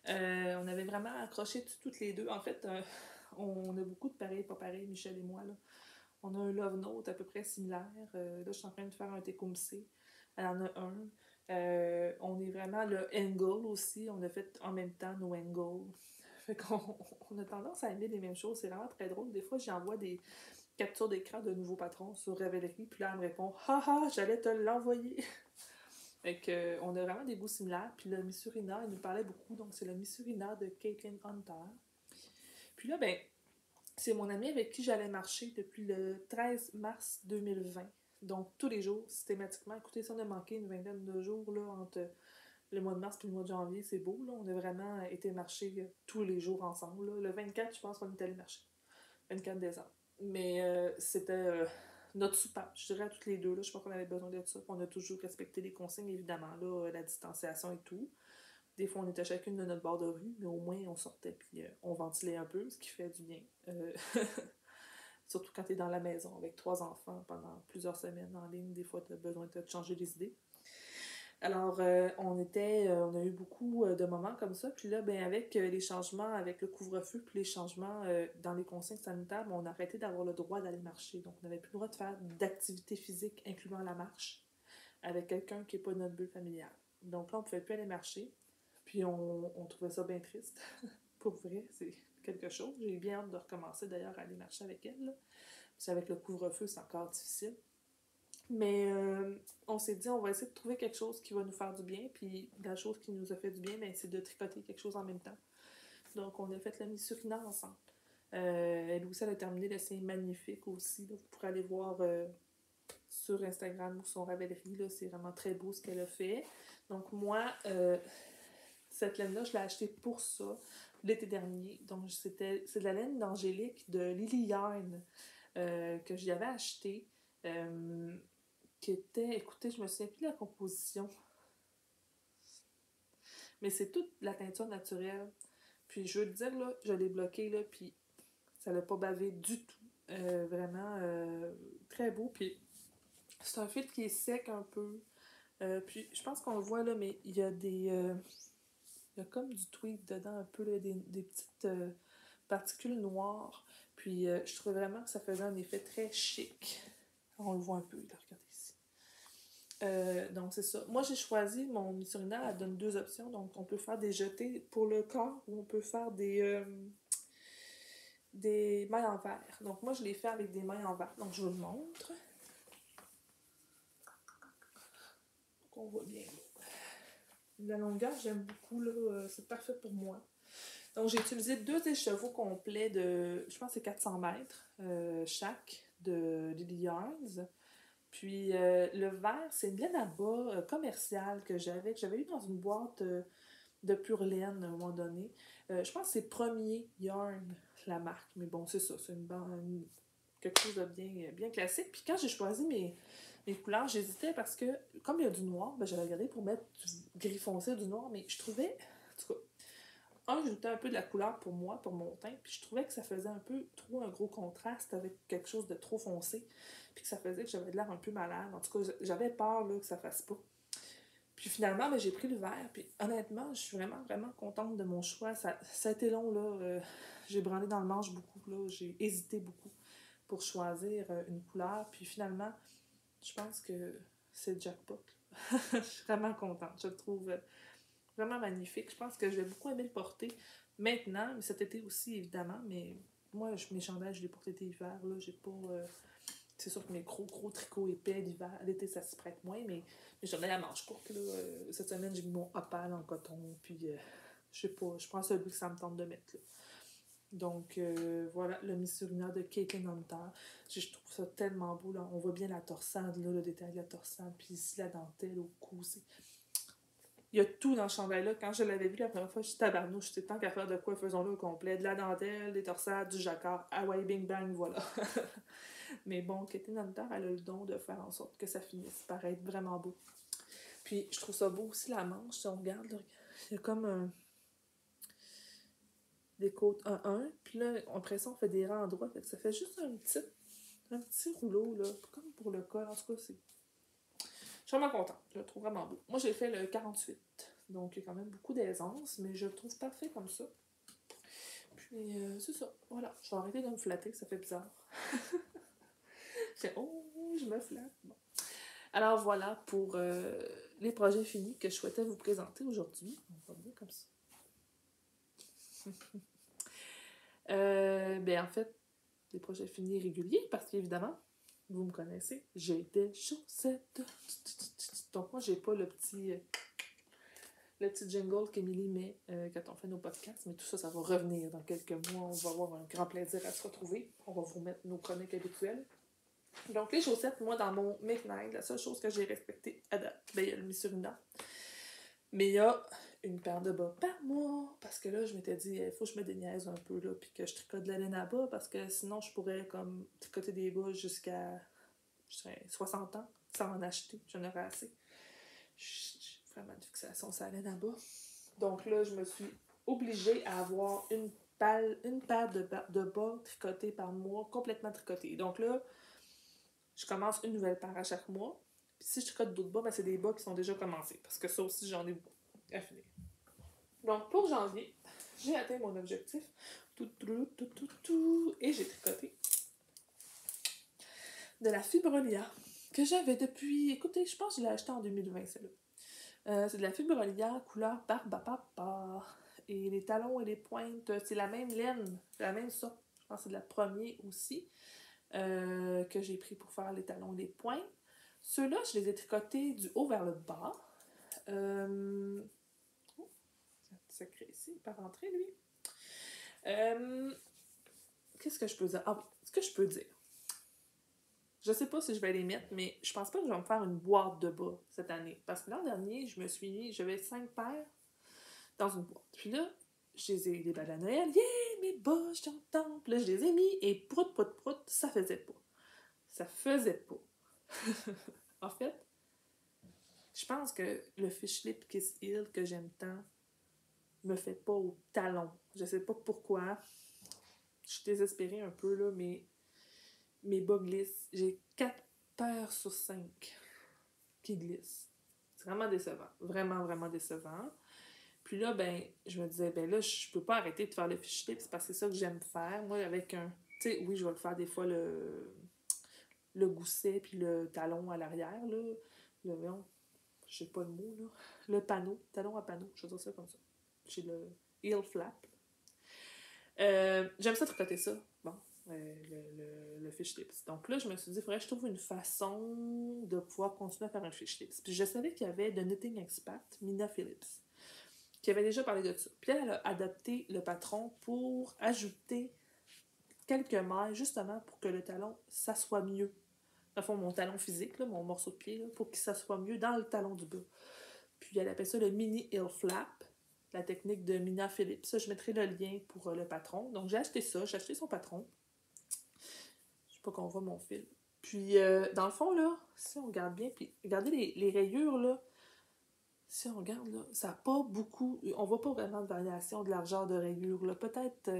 On avait vraiment accroché toutes les deux. En fait, on a beaucoup de pareils, pas pareils, Michel et moi, là. On a un love note à peu près similaire. Là, je suis en train de faire un tecumseh. Elle en a un. On est vraiment le angle aussi. On a fait en même temps nos angles. Fait qu'on on a tendance à aimer les mêmes choses. C'est vraiment très drôle. Des fois, j'envoie des captures d'écran de nouveaux patrons sur Ravelry. Puis là, elle me répond « Haha, j'allais te l'envoyer! » Fait qu'on a vraiment des goûts similaires. Puis le Missurina, il nous parlait beaucoup. Donc, c'est le Missurina de Caitlin Hunter. Puis là, ben, c'est mon ami avec qui j'allais marcher depuis le 13 mars 2020. Donc, tous les jours, systématiquement. Écoutez, ça, on a manqué une vingtaine de jours là, entre le mois de mars et le mois de janvier. C'est beau, là. On a vraiment été marcher tous les jours ensemble. Là. Le 24, je pense qu'on est allé marcher. 24 décembre. Mais c'était notre soupape, je dirais à toutes les deux, là, je pense qu'on avait besoin de ça. On a toujours respecté les consignes, évidemment, là, la distanciation et tout. Des fois, on était chacune de notre bord de rue, mais au moins, on sortait puis on ventilait un peu, ce qui fait du bien. Surtout quand tu es dans la maison avec 3 enfants pendant plusieurs semaines en ligne, des fois, tu as besoin de te changer les idées. Alors, on a eu beaucoup de moments comme ça. Puis là, ben, avec les changements, avec le couvre-feu, puis les changements dans les consignes sanitaires, ben, on a arrêté d'avoir le droit d'aller marcher. Donc, on n'avait plus le droit de faire d'activité physique, incluant la marche, avec quelqu'un qui n'est pas de notre bulle familiale. Donc là, on ne pouvait plus aller marcher. Puis on trouvait ça bien triste. Pour vrai, c'est quelque chose. J'ai bien hâte de recommencer d'ailleurs à aller marcher avec elle. Là. Puis avec le couvre-feu, c'est encore difficile. Mais on s'est dit, on va essayer de trouver quelque chose qui va nous faire du bien. Puis la chose qui nous a fait du bien, ben, c'est de tricoter quelque chose en même temps. Donc on a fait la Missurina ensemble. Elle aussi, elle a terminé le signe magnifique aussi. Là. Vous pourrez aller voir sur Instagram ou son Ravellerie. Là, c'est vraiment très beau ce qu'elle a fait. Donc moi, cette laine-là, je l'ai achetée pour ça l'été dernier. Donc c'est de la laine d'Angélique de Lily Yarn que j'y avais achetée. Qui était, écoutez, je me souviens plus de la composition, mais c'est toute la teinture naturelle. Puis je veux te dire, là, je l'ai bloqué, là, puis ça l'a pas bavé du tout. Vraiment très beau. Puis c'est un fil qui est sec un peu. Puis je pense qu'on le voit là, mais il y a des. Il y a comme du tweed dedans un peu, là, des petites particules noires. Puis je trouvais vraiment que ça faisait un effet très chic. On le voit un peu, là, regardez ici. Donc c'est ça. Moi j'ai choisi mon Missurina, elle donne 2 options. Donc on peut faire des jetés pour le corps ou on peut faire des mailles en verre. Donc moi je l'ai fait avec des mailles en verre. Donc je vous le montre. Donc on voit bien. La longueur j'aime beaucoup là, c'est parfait pour moi. Donc j'ai utilisé 2 écheveaux complets de, je pense que c'est 400 mètres chaque de Lily Yarns. Puis le verre, c'est une laine à bas commerciale que j'avais eu dans une boîte de pure laine à un moment donné. Je pense que c'est Premier Yarn, la marque. Mais bon, c'est ça, c'est quelque chose de bien classique. Puis quand j'ai choisi mes couleurs, j'hésitais parce que, comme il y a du noir, ben, j'avais regardé pour mettre du gris foncé, du noir, mais je trouvais, en tout cas, j'ajoutais un peu de la couleur pour moi, pour mon teint, puis je trouvais que ça faisait un peu trop un gros contraste avec quelque chose de trop foncé, puis que ça faisait que j'avais de l'air un peu malade. En tout cas, j'avais peur là, que ça fasse pas. Puis finalement, ben, j'ai pris le vert, puis honnêtement, je suis vraiment contente de mon choix. Ça a été long, là. J'ai branlé dans le manche beaucoup, là. J'ai hésité beaucoup pour choisir une couleur, puis finalement, je pense que c'est le jackpot. Je suis vraiment contente. Je le trouve vraiment magnifique. Je pense que je vais beaucoup aimer le porter maintenant, mais cet été aussi, évidemment. Mais moi, mes chandails, je les porte été-hiver. Là, j'ai pas. C'est sûr que mes gros tricots épais l'hiver, l'été, ça s'y prête moins, mais mes chandails à manches courtes, là, cette semaine, j'ai mis mon opale en coton, puis je sais pas, je prends celui que ça me tente de mettre. Là. Donc, voilà, le Missurina de Caitlin Hunter. Je trouve ça tellement beau, là. On voit bien la torsade, là, le détail de la torsade, puis ici, la dentelle au cou, il y a tout dans ce chandail-là. Quand je l'avais vu la première fois, je suis tabarnouche. C'est tant qu'à faire de quoi, faisons-le au complet. De la dentelle, des torsades, du jacquard. Ah ouais, bing bang, voilà. Mais bon, Caitlin Hunter, elle a le don de faire en sorte que ça finisse par être vraiment beau. Puis je trouve ça beau aussi la manche. Si on regarde, là, il y a comme des côtes 1-1. Puis là, après ça, on fait des rangs en droit. Ça fait juste un petit rouleau, là. Comme pour le col. En tout cas, je suis vraiment contente. Je le trouve vraiment beau. Moi, j'ai fait le 48. Donc, il y a quand même beaucoup d'aisance, mais je le trouve parfait comme ça. Puis, c'est ça. Voilà. Je vais arrêter de me flatter, ça fait bizarre. Je me flatte. Bon. Alors, voilà pour les projets finis que je souhaitais vous présenter aujourd'hui. On va bien comme ça. Ben, en fait, des projets finis réguliers, parce qu'évidemment, vous me connaissez, j'ai des chaussettes. Donc, moi, j'ai pas le petit jingle qu'Émilie met quand on fait nos podcasts, mais tout ça, ça va revenir dans quelques mois. On va avoir un grand plaisir à se retrouver. On va vous mettre nos chroniques habituelles. Donc, les chaussettes, moi, dans mon Midnight, la seule chose que j'ai respectée à date, ben, il y a le Missurina. Mais il y a une paire de bas par mois, parce que là, je m'étais dit, il faut que je me déniaise un peu, là, puis que je tricote de la laine à bas, parce que sinon, je pourrais, comme, tricoter des bas jusqu'à je dirais 60 ans sans en acheter. J'en aurais assez. J'ai vraiment une fixation sur la laine à bas. Donc là, je me suis obligée à avoir une paire de bas tricotés par mois, complètement tricotés. Donc là, je commence une nouvelle paire à chaque mois. Puis si je tricote d'autres bas, ben c'est des bas qui sont déjà commencés. Parce que ça aussi, j'en ai beaucoup à finir. Donc pour janvier, j'ai atteint mon objectif. Et j'ai tricoté de la fibrolia que j'avais depuis... Écoutez, je pense que je l'ai acheté en 2020, celle-là. C'est de la fibrolia couleur Barbapapa. Et les talons et les pointes, c'est la même laine, la même sorte. Je pense que c'est de la première aussi que j'ai pris pour faire les talons et les pointes. Ceux-là, je les ai tricotés du haut vers le bas. Oh, ça crée ici, il n'est pas rentré, lui. Qu'est-ce que je peux dire? Ah oui, ce que je peux dire. Je sais pas si je vais les mettre, mais je pense pas que je vais me faire une boîte de bas cette année. Parce que l'an dernier, j'avais 5 paires dans une boîte. Puis là, je les ai les balles à Noël. Yeah, mes bas, je t'entends. Puis là, je les ai mis et prout, ça faisait pas. Ça faisait pas. En fait, je pense que le Fish Lip Kiss Heel que j'aime tant me fait pas au talon. Je sais pas pourquoi. Je suis désespérée un peu, là, mais mes bas glissent. J'ai 4 paires sur 5 qui glissent. C'est vraiment décevant. Vraiment, vraiment décevant. Puis là, ben, je me disais, ben là, je peux pas arrêter de faire le fish lip, parce que c'est ça que j'aime faire. Moi, avec un... Tu sais, oui, je vais le faire des fois, le gousset puis le talon à l'arrière, là. Je sais pas le mot, là. Le panneau, talon à panneau, je vais dire ça comme ça. J'ai le heel flap. J'aime ça tricoter ça. Bon, le fish lips. Donc là, je me suis dit, il faudrait que je trouve une façon de pouvoir continuer à faire un fish lips. Puis je savais qu'il y avait de Knitting Expert, Mina Phillips, qui avait déjà parlé de ça. Puis elle a adapté le patron pour ajouter quelques mailles, justement pour que le talon s'assoie mieux. Dans le fond, mon talon physique, là, mon morceau de pied, là, pour qu'il s'assoie mieux dans le talon du bas. Puis elle appelle ça le mini heel flap, la technique de Mina Phillips. Ça, je mettrai le lien pour le patron. Donc j'ai acheté ça, j'ai acheté son patron. Je sais pas qu'on voit mon fil. Puis dans le fond, là, si on regarde bien, puis regardez les rayures, là. Si on regarde, là, ça n'a pas beaucoup... On voit pas vraiment de variation de largeur de rayures, là. Peut-être...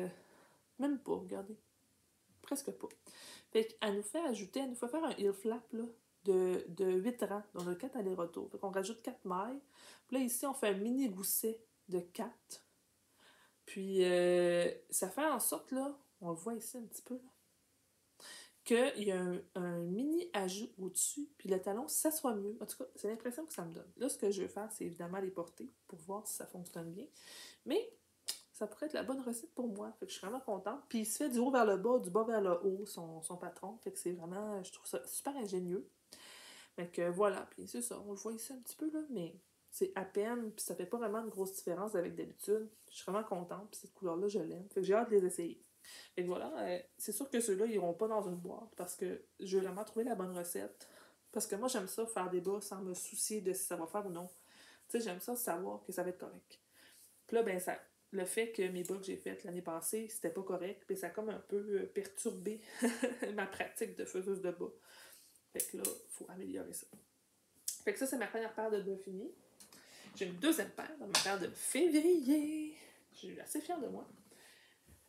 même pas, regardez. Presque pas. Fait qu'elle nous fait ajouter, elle nous fait faire un heel flap, là, de 8 rangs. Donc, on a 4 allers-retours. Fait qu'on rajoute 4 mailles. Puis là, ici, on fait un mini gousset de 4. Puis, ça fait en sorte, là, on le voit ici un petit peu, là, qu'il y a un mini ajout au-dessus, puis le talon s'assoit mieux. En tout cas, c'est l'impression que ça me donne. Là, ce que je veux faire, c'est évidemment les porter pour voir si ça fonctionne bien. Mais ça pourrait être la bonne recette pour moi. Fait que je suis vraiment contente. Puis il se fait du haut vers le bas, du bas vers le haut, son patron. Fait que c'est vraiment, je trouve ça super ingénieux. Fait que voilà, puis c'est ça, on le voit ici un petit peu, là, mais c'est à peine, puis ça fait pas vraiment une grosse différence avec d'habitude. Je suis vraiment contente, puis cette couleur-là, je l'aime. Fait que j'ai hâte de les essayer. Fait que voilà, c'est sûr que ceux-là, ils iront pas dans une boîte parce que je veux vraiment trouver la bonne recette. Parce que moi, j'aime ça faire des bas sans me soucier de si ça va faire ou non. Tu sais, j'aime ça savoir que ça va être correct. Puis là, ben, le fait que mes bas que j'ai faites l'année passée, c'était pas correct, puis ça a comme un peu perturbé ma pratique de faiseuse de bas. Fait que là, il faut améliorer ça. Fait que ça, c'est ma première paire de bas finie. J'ai une deuxième paire dans ma paire de février. Je suis assez fière de moi.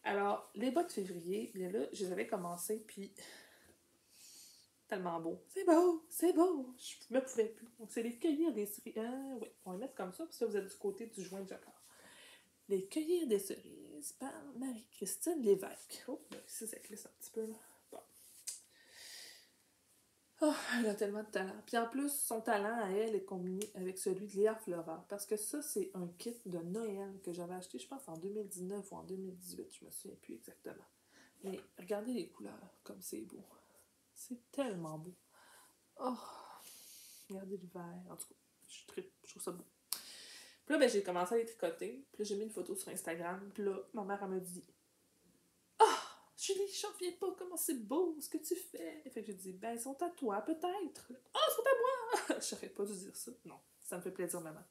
Alors, les bas de février, bien là, je les avais commencés, puis tellement beau. C'est beau, je me pouvais plus. Donc, c'est les cueillir des cerises. Oui, on va les mettre comme ça, parce que vous êtes du côté du joint de jacquard. Les cueillir des cerises par Marie-Christine Lévesque. Oh, là, ici, ça glisse un petit peu, là. Bon. Oh, elle a tellement de talent. Puis en plus, son talent à elle est combiné avec celui de Léa Flora. Parce que ça, c'est un kit de Noël que j'avais acheté, je pense, en 2019 ou en 2018. Je me souviens plus exactement. Mais regardez les couleurs, comme c'est beau. C'est tellement beau. Oh, regardez le vert. En tout cas, je trouve ça beau. Puis là, ben, j'ai commencé à les tricoter. Puis là, j'ai mis une photo sur Instagram. Puis là, ma mère, elle me dit Julie, j'en reviens pas, comment c'est beau ce que tu fais. Fait que j'ai dit, ben, ils sont à toi, peut-être. Ah, ils sont à moi! J'aurais pas dû dire ça. Non, ça me fait plaisir, maman.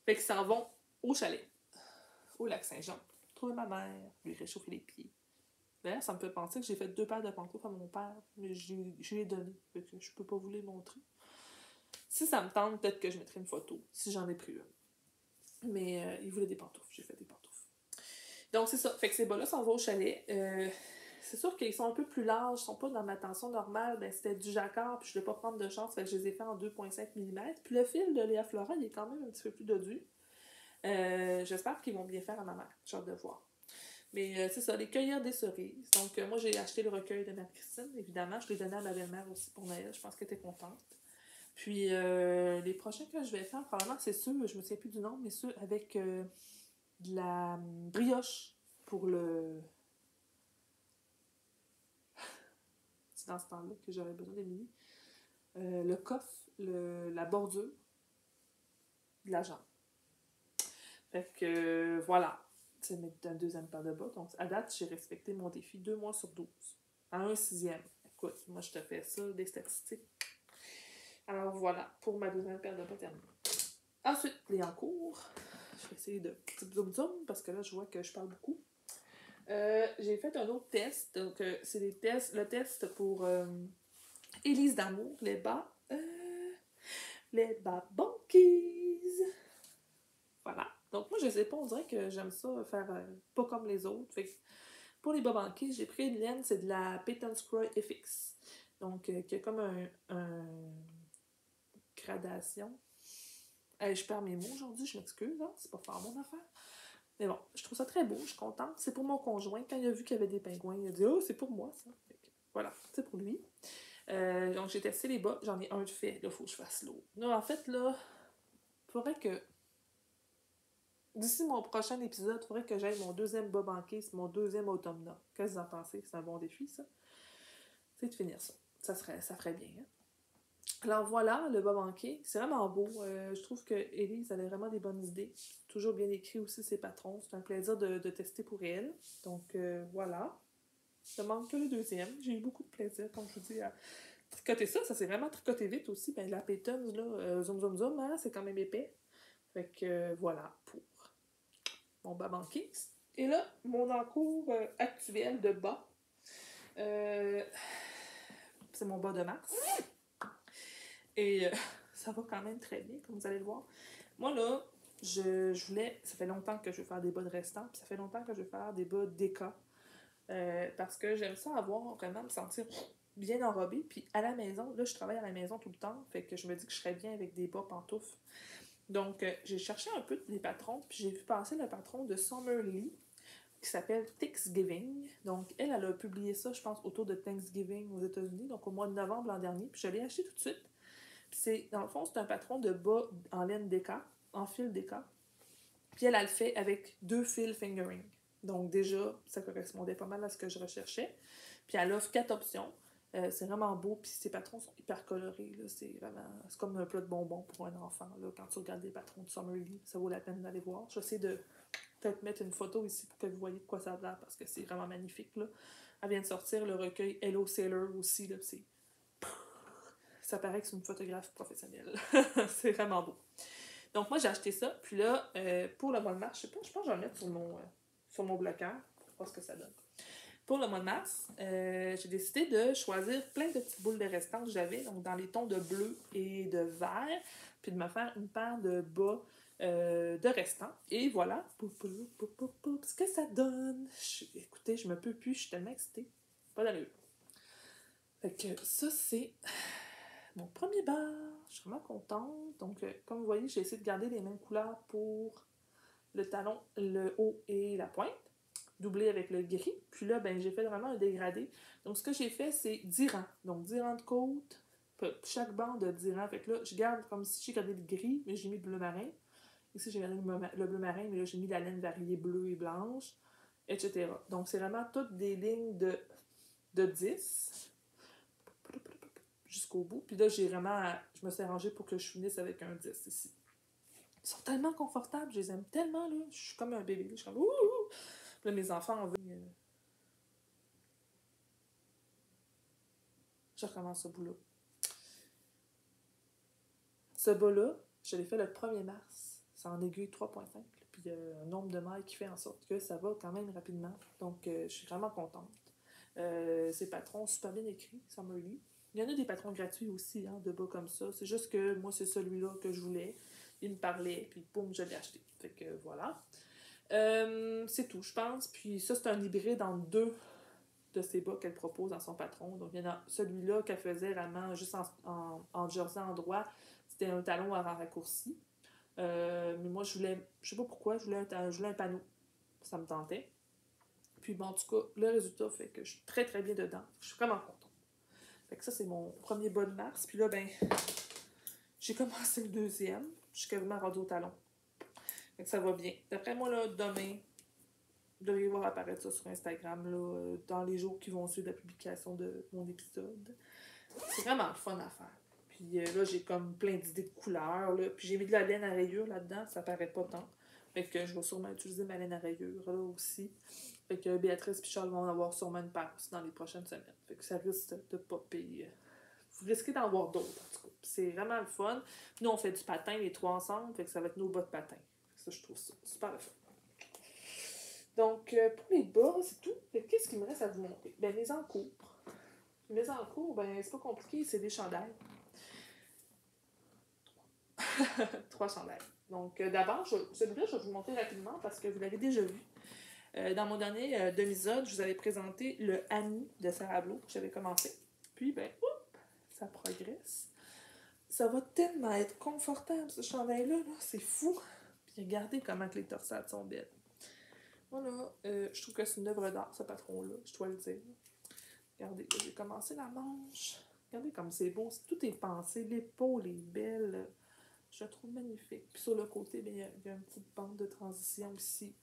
Fait qu'ils s'en vont au chalet, au lac Saint-Jean, trouver ma mère, lui réchauffer les pieds. D'ailleurs, ça me fait penser que j'ai fait 2 paires de pantoufles à mon père, mais je l'ai donné, fait que je peux pas vous les montrer. Si ça me tente, peut-être que je mettrai une photo, si j'en ai pris une. Mais il voulait des pantoufles, j'ai fait des pantoufles. Donc c'est ça, fait que ces bas-là s'en vont au chalet. C'est sûr qu'ils sont un peu plus larges, ils sont pas dans ma tension normale, ben c'était du jacquard, puis je voulais pas prendre de chance, fait que je les ai fait en 2,5 mm. Puis le fil de Léa Flora, il est quand même un petit peu plus dodu. J'espère qu'ils vont bien faire à ma mère, j'ai hâte de voir. Mais c'est ça, les cueillir des cerises. Donc moi j'ai acheté le recueil de Marie-Christine, évidemment, je l'ai donné à ma belle-mère aussi pour Noël, je pense qu'elle était contente. Puis les prochains que je vais faire, probablement c'est ceux, je me souviens plus du nom, mais ceux avec de la brioche pour le... C'est dans ce temps-là que j'aurais besoin d'Émilie. Le coffre, la bordure de la jambe. Fait que voilà. C'est un deuxième paire de bas. Donc à date, j'ai respecté mon défi 2 mois sur 12. À un sixième. Écoute, moi je te fais ça, des statistiques. Alors voilà, pour ma deuxième paire de bas terminée. Ensuite, les en cours. Je vais essayer de zoom zoom parce que là je vois que je parle beaucoup. J'ai fait un autre test. Donc c'est le test pour Élise d'amour, les bas Bunkies. Voilà. Donc moi je sais pas, on dirait que j'aime ça faire pas comme les autres. Fait que pour les bas Bunkies, j'ai pris une laine, c'est de la Peyton Scroll FX. Donc qui a comme un gradation. Je perds mes mots aujourd'hui, je m'excuse, hein? C'est pas fort mon affaire. Mais bon, je trouve ça très beau, je suis contente. C'est pour mon conjoint. Quand il a vu qu'il y avait des pingouins, il a dit « Oh, c'est pour moi, ça! » Voilà, c'est pour lui. Donc, j'ai testé les bas. J'en ai un de fait. Là, il faut que je fasse l'autre. Là, en fait, là, il faudrait que... D'ici mon prochain épisode, il faudrait que j'aille mon deuxième bas banqué, c'est mon deuxième automna. Qu'est-ce que vous en pensez? C'est un bon défi, ça? C'est de finir ça. Ça ferait bien, hein? Alors voilà, le bas banqué, c'est vraiment beau. Je trouve que Élise avait vraiment des bonnes idées. Toujours bien écrit aussi ses patrons. C'est un plaisir de tester pour elle. Donc voilà. Ça manque que le deuxième. J'ai eu beaucoup de plaisir, comme je vous dis, à tricoter ça. Ça s'est vraiment tricoté vite aussi. Ben, la pétonne, là, zoom zoom zoom, hein, c'est quand même épais. Fait que voilà pour mon bas banqué. Et là, mon encours actuel de bas. C'est mon bas de mars. Et ça va quand même très bien, comme vous allez le voir. Moi, là, je voulais... Ça fait longtemps que je veux faire des bas de restant, puis ça fait longtemps que je veux faire des bas déca. Parce que j'aime ça vraiment me sentir bien enrobée. Puis à la maison, là, je travaille à la maison tout le temps, fait que je me dis que je serais bien avec des bas pantoufles. Donc, j'ai cherché un peu des patrons, puis j'ai vu passer le patron de Summer Lee, qui s'appelle Thanksgiving. Donc, elle a publié ça, je pense, autour de Thanksgiving aux États-Unis, donc au mois de novembre l'an dernier, puis je l'ai acheté tout de suite. Puis dans le fond, c'est un patron de bas en laine déca, en fil déca. Puis elle le fait avec 2 fils fingering. Donc déjà, ça correspondait pas mal à ce que je recherchais. Puis elle offre 4 options. C'est vraiment beau, puis ses patrons sont hyper colorés. Là. C'est comme un plat de bonbons pour un enfant. Là. Quand tu regardes les patrons de Summer Lee, ça vaut la peine d'aller voir. J'essaie de peut-être mettre une photo ici pour que vous voyez de quoi ça a l'air, parce que c'est vraiment magnifique. Là. Elle vient de sortir le recueil Hello Sailor aussi. Là, ça paraît que c'est une photographe professionnelle. C'est vraiment beau. Donc moi j'ai acheté ça, puis là, pour le mois de mars, je pense que je vais le mettre sur mon bloqueur, pour voir ce que ça donne. Pour le mois de mars, j'ai décidé de choisir plein de petites boules de restants que j'avais, donc dans les tons de bleu et de vert, puis de me faire une paire de bas de restants. Et voilà, ce que ça donne. Écoutez, je me peux plus, je suis tellement excitée. Pas d'allure. Fait que ça, c'est mon premier bar. Je suis vraiment contente. Donc, comme vous voyez, j'ai essayé de garder les mêmes couleurs pour le talon, le haut et la pointe, doublé avec le gris. Puis là, ben, j'ai fait vraiment un dégradé. Donc, ce que j'ai fait, c'est 10 rangs. Donc, 10 rangs de côte, chaque bande de 10 rangs. Fait que là, je garde comme si j'ai gardé le gris, mais j'ai mis le bleu marin. Ici, j'ai gardé le bleu marin, mais là, j'ai mis la laine variée bleue et blanche, etc. Donc, c'est vraiment toutes des lignes de 10 jusqu'au bout. Puis là, je me suis arrangée pour que je finisse avec un 10 ici. Ils sont tellement confortables, je les aime tellement, là. Je suis comme un bébé, je suis comme ouh! Puis là, mes enfants en veulent. Je recommence ce bout-là. Ce bas-là, je l'ai fait le 1er mars. C'est en aiguille 3.5. Puis il y a un nombre de mailles qui fait en sorte que ça va quand même rapidement. Donc, je suis vraiment contente. Ces patrons super bien écrits, Summerly. Il y en a des patrons gratuits aussi, hein, de bas comme ça. C'est juste que moi, c'est celui-là que je voulais. Il me parlait, puis boum, je l'ai acheté. Fait que voilà. C'est tout, je pense. Puis ça, c'est un hybride en deux de ces bas qu'elle propose dans son patron. Donc, il y en a celui-là qu'elle faisait vraiment juste en jersey en droit. C'était un talon à raccourci. Mais moi, je sais pas pourquoi, je voulais un panneau. Ça me tentait. Puis bon, en tout cas, le résultat fait que je suis très très bien dedans. Je suis vraiment contente. Fait que ça, c'est mon premier bas de mars. Puis là, ben, j'ai commencé le deuxième. Je suis quasiment rendue au talon. Fait que ça va bien. D'après moi, là, demain, vous devriez voir apparaître ça sur Instagram, là, dans les jours qui vont suivre la publication de mon épisode. C'est vraiment le fun à faire. Puis là, j'ai comme plein d'idées de couleurs, là. Puis j'ai mis de la laine à rayures là-dedans, ça paraît pas tant. Fait que je vais sûrement utiliser ma laine à rayures, là, aussi. Fait que Béatrice et Charles vont en avoir sûrement une paire aussi dans les prochaines semaines. Fait que ça risque de popper. Vous risquez d'en voir d'autres, en tout cas. C'est vraiment le fun. Nous, on fait du patin, les trois ensemble, fait que ça va être nos bas de patin. Ça, je trouve ça super le fun. Donc, pour les bas, c'est tout. Qu'est-ce qu'il me reste à vous montrer? Ben, les encours. Les encours, ben, c'est pas compliqué, c'est des chandails. 3 chandails. Donc, d'abord, celui-là, je vais vous montrer rapidement parce que vous l'avez déjà vu. Dans mon dernier demi-sode, je vous avais présenté le Annie de Sarah Blo que j'avais commencé. Puis, ben, ça progresse. Ça va tellement être confortable, ce chandail-là. Là. C'est fou. Puis regardez comment les torsades sont belles. Voilà. Je trouve que c'est une œuvre d'art, ce patron-là. Je dois le dire. Regardez, j'ai commencé la manche. Regardez comme c'est beau. Tout est pensé. L'épaule est belle. Je la trouve magnifique. Puis sur le côté, bien, il y a une petite bande de transition ici.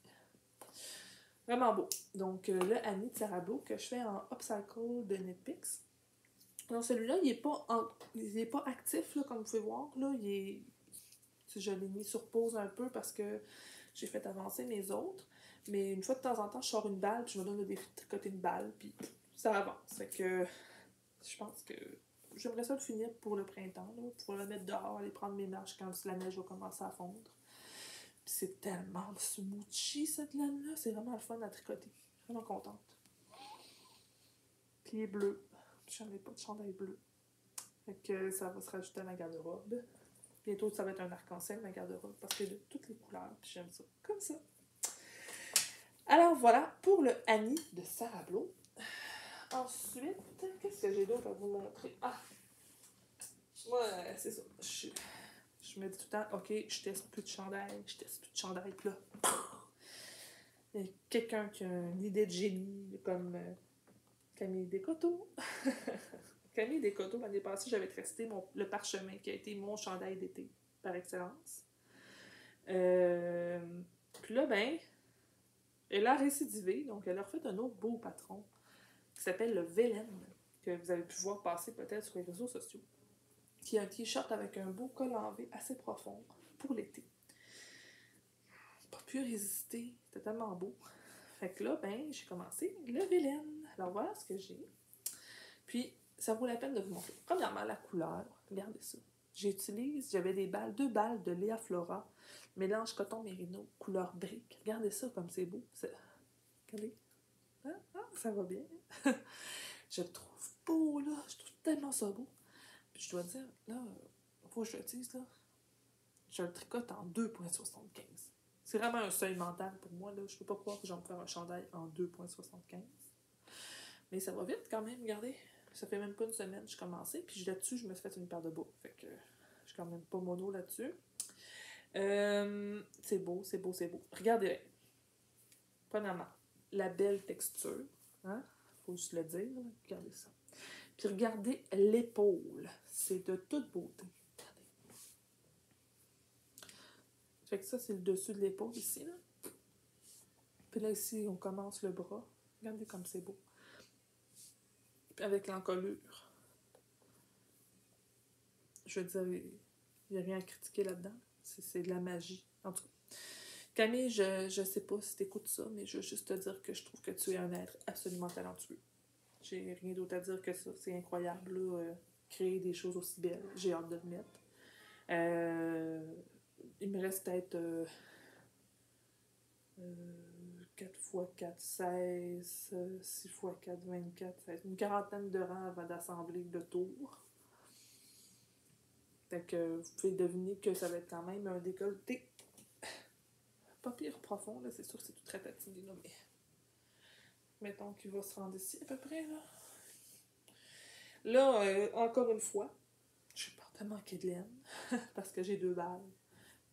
Vraiment beau. Donc, le Annie de Sarah Blo que je fais en upcycle de Knitpicks. Donc, celui-là, il est pas actif, là, comme vous pouvez voir. Là, je l'ai mis sur pause un peu parce que j'ai fait avancer mes autres. Mais une fois de temps en temps, je sors une balle, puis je me donne le défi de tricoter une balle, puis ça avance. Fait que je pense que j'aimerais ça le finir pour le printemps, là, pour le mettre dehors, aller prendre mes marches quand la neige va commencer à fondre. Puis c'est tellement smoothy, cette laine-là. C'est vraiment le fun à tricoter. Je suis vraiment contente. Puis il est bleu. J'en ai pas de chandail bleu. Fait que ça va se rajouter à ma garde-robe. Bientôt, ça va être un arc-en-ciel, ma garde-robe, parce que de toutes les couleurs. Puis j'aime ça. Comme ça. Alors voilà pour le Annie de Sarah Blo. Ensuite, qu'est-ce que j'ai d'autre à vous montrer? Ah! Moi, c'est ça. Je me dis tout le temps, ok, je teste plus de chandail, puis là, il y a quelqu'un qui a une idée de génie, comme Camille Descoteaux. Camille Descoteaux, l'année passée, j'avais testé le parchemin, qui a été mon chandail d'été, par excellence. Puis là, ben, elle a récidivé, donc elle a refait un autre beau patron, qui s'appelle le Vélène, que vous avez pu voir passer peut-être sur les réseaux sociaux, qui est un t-shirt avec un beau col en V assez profond pour l'été. Pas pu résister, c'était tellement beau. Fait que là, ben, j'ai commencé le Vélène. Alors voilà ce que j'ai. Puis, ça vaut la peine de vous montrer. Premièrement, la couleur. Regardez ça. J'avais deux balles de Léa Flora, mélange coton mérino, couleur brique. Regardez ça comme c'est beau. Regardez. Hein? Ah, ça va bien. Je le trouve beau, là. Je trouve tellement ça beau. Puis je dois dire, là, faut que je le dise, là, je le tricote en 2,75. C'est vraiment un seuil mental pour moi, là. Je peux pas croire que je vais me faire un chandail en 2,75. Mais ça va vite quand même, regardez. Ça fait même pas une semaine que je commençais. Puis là-dessus, je me suis fait une paire de bas. Fait que je suis quand même pas mono là-dessus. C'est beau, c'est beau, c'est beau. Regardez. Premièrement, la belle texture. Hein? Faut juste le dire. Là. Regardez ça. Puis regardez l'épaule. C'est de toute beauté. Regardez. Fait que ça, c'est le dessus de l'épaule ici. Là. Puis là, ici, on commence le bras. Regardez comme c'est beau. Puis avec l'encolure. Je veux dire, il n'y a rien à critiquer là-dedans. C'est de la magie. En tout cas, Camille, je sais pas si tu écoutes ça, mais je veux juste te dire que je trouve que tu es un être absolument talentueux. J'ai rien d'autre à dire que ça. C'est incroyable, là, créer des choses aussi belles. J'ai hâte de le mettre. Il me reste peut-être 4 x 4, 16, 6 x 4, 24, 16, une quarantaine de rangs avant d'assembler le tour. Fait que vous pouvez deviner que ça va être quand même un décolleté pas pire profond, là, c'est sûr que c'est tout très tatiné, là, mais mettons qu'il va se rendre ici à peu près, là. Là, encore une fois, je suis pas manquer de laine, parce que j'ai 2 balles.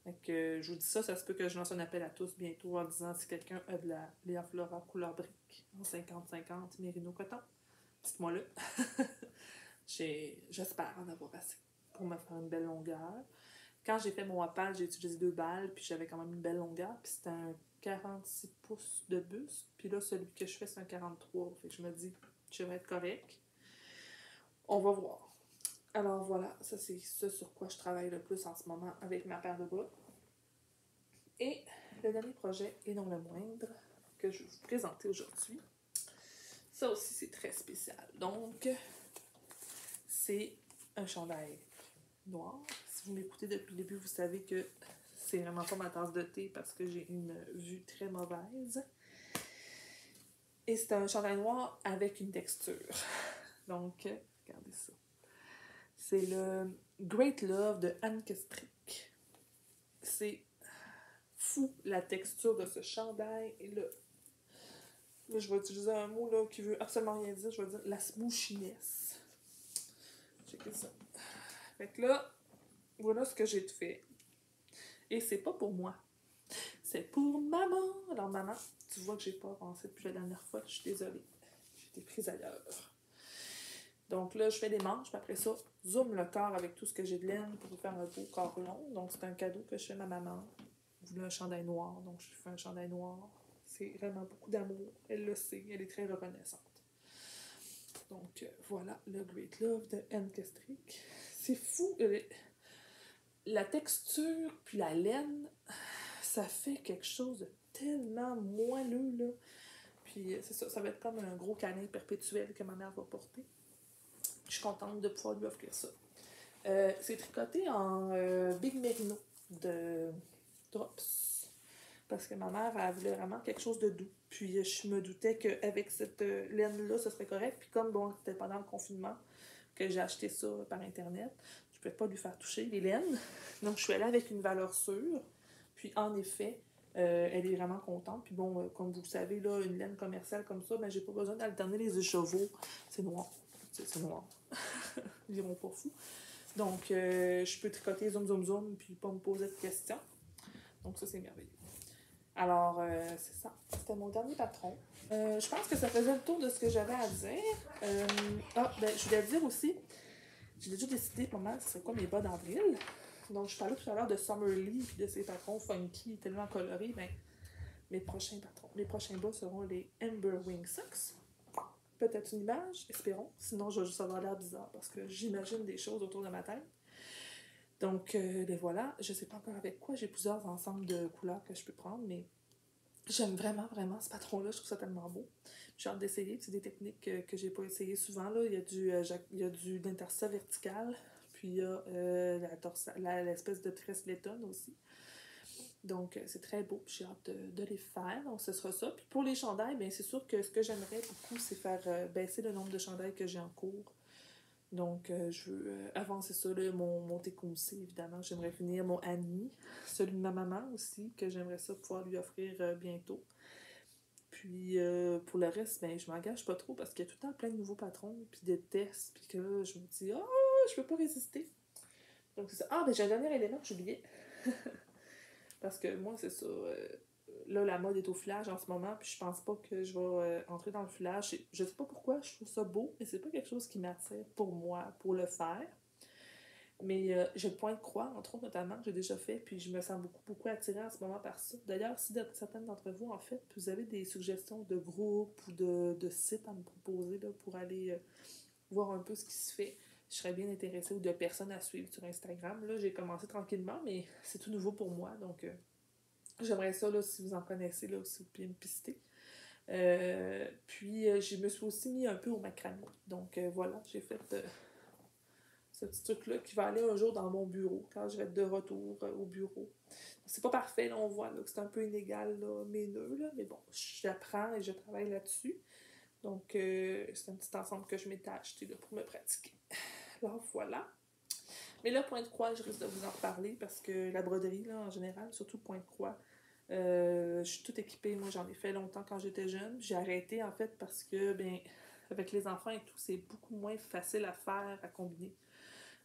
Fait que je vous dis ça, ça se peut que je lance un appel à tous bientôt en disant si quelqu'un a de la Léa Flora couleur brique en 50-50 Mérino coton, dites-moi là. J'espère en avoir assez pour me faire une belle longueur. Quand j'ai fait mon Wapal, j'ai utilisé 2 balles, puis j'avais quand même une belle longueur, puis c'était un 46 pouces de buste, puis là, celui que je fais, c'est un 43, fait que je me dis, je vais être correct. On va voir. Alors voilà, ça c'est ce sur quoi je travaille le plus en ce moment avec ma paire de bras. Et le dernier projet, et non le moindre, que je vais vous présenter aujourd'hui, ça aussi c'est très spécial. Donc, c'est un chandail noir. Si vous m'écoutez depuis le début, vous savez que c'est vraiment pas ma tasse de thé parce que j'ai une vue très mauvaise. Et c'est un chandail noir avec une texture. Donc, regardez ça. C'est le Great Love de Anne Kestrick. C'est fou la texture de ce chandail. Et là, je vais utiliser un mot là, qui veut absolument rien dire. Je vais dire la smooshiness. Checkez ça. Fait que là, voilà ce que j'ai fait. Et c'est pas pour moi. C'est pour maman. Alors maman, tu vois que j'ai pas avancé depuis la dernière fois. Je suis désolée. J'ai été prise ailleurs. Donc là, je fais des manches. Puis après ça, zoome le corps avec tout ce que j'ai de laine pour faire un beau corps long. Donc c'est un cadeau que je fais à ma maman. Je voulais un chandail noir. Donc je fais un chandail noir. C'est vraiment beaucoup d'amour. Elle le sait. Elle est très reconnaissante. Donc voilà le Great Love de Anne Kestrick. C'est fou. La texture puis la laine, ça fait quelque chose de tellement moelleux, là. Puis c'est ça, ça va être comme un gros câlin perpétuel que ma mère va porter. Je suis contente de pouvoir lui offrir ça. C'est tricoté en Big Merino de Drops. Parce que ma mère, elle voulait vraiment quelque chose de doux. Puis je me doutais qu'avec cette laine-là, ce serait correct. Puis comme bon, c'était pendant le confinement que j'ai acheté ça par Internet, je ne pouvais pas lui faire toucher les laines. Donc je suis allée avec une valeur sûre. Puis en effet, elle est vraiment contente. Puis bon, comme vous le savez, là, une laine commerciale comme ça, ben j'ai pas besoin d'alterner les écheveaux. C'est noir. C'est noir. Ils iront pas fou. Donc, je peux tricoter zoom, zoom, zoom, puis pas me poser de questions. Donc ça, c'est merveilleux. Alors, c'est ça. C'était mon dernier patron. Je pense que ça faisait le tour de ce que j'avais à dire. Je voulais dire aussi, j'ai déjà décidé pour moi, ce serait quoi mes bas d'avril. Donc, je parlais tout à l'heure de Summerlee puis de ses patrons funky, tellement colorés. Ben, mes prochains bas seront les Amber Wing Socks. Peut-être une image, espérons. Sinon, je vais juste avoir l'air bizarre parce que j'imagine des choses autour de ma tête. Donc, les voilà. Je ne sais pas encore avec quoi. J'ai plusieurs ensembles de couleurs que je peux prendre, mais j'aime vraiment, vraiment ce patron-là. Je trouve ça tellement beau. J'ai hâte d'essayer. C'est des techniques que j'ai pas essayées souvent. Là. Il y a du d'interset vertical, puis il y a l'espèce de tresse lettonne aussi. Donc, c'est très beau. J'ai hâte de les faire. Donc, ce sera ça. Puis pour les chandails, bien, c'est sûr que ce que j'aimerais beaucoup, c'est faire baisser le nombre de chandails que j'ai en cours. Donc, je veux avancer ça, là, mon Tecumseh, évidemment. J'aimerais finir mon Annie, celui de ma maman aussi, que j'aimerais ça pouvoir lui offrir bientôt. Puis, pour le reste, ben, je m'engage pas trop parce qu'il y a tout le temps plein de nouveaux patrons, puis de tests, puis que là, je me dis, je peux pas résister. Donc, c'est ça. Ah, ben, j'ai un dernier élément que j'oubliais. Parce que moi, c'est ça. Là, la mode est au filage en ce moment, puis je pense pas que je vais entrer dans le filage. Je sais pas pourquoi, je trouve ça beau, mais c'est pas quelque chose qui m'attire pour moi, pour le faire. Mais j'ai le point de croix, entre autres, notamment, que j'ai déjà fait, puis je me sens beaucoup, beaucoup attirée en ce moment par ça. D'ailleurs, si certaines d'entre vous, en fait, vous avez des suggestions de groupes ou de sites à me proposer là, pour aller voir un peu ce qui se fait, je serais bien intéressée, ou de personnes à suivre sur Instagram. Là, j'ai commencé tranquillement, mais c'est tout nouveau pour moi, donc j'aimerais ça, là, si vous en connaissez, là, si vous pouvez me pister. Puis, je me suis aussi mis un peu au macramé. Donc, voilà, j'ai fait ce petit truc-là qui va aller un jour dans mon bureau, quand je vais être de retour au bureau. C'est pas parfait, là, on voit là, que c'est un peu inégal, là, mes nœuds, là, mais bon, j'apprends et je travaille là-dessus. Donc, c'est un petit ensemble que je m'étais acheté là, pour me pratiquer. Alors, voilà. Mais là, point de croix, je risque de vous en reparler parce que la broderie, là, en général, surtout point de croix, je suis toute équipée. Moi, j'en ai fait longtemps quand j'étais jeune. J'ai arrêté, en fait, parce que, ben, avec les enfants et tout, c'est beaucoup moins facile à faire, à combiner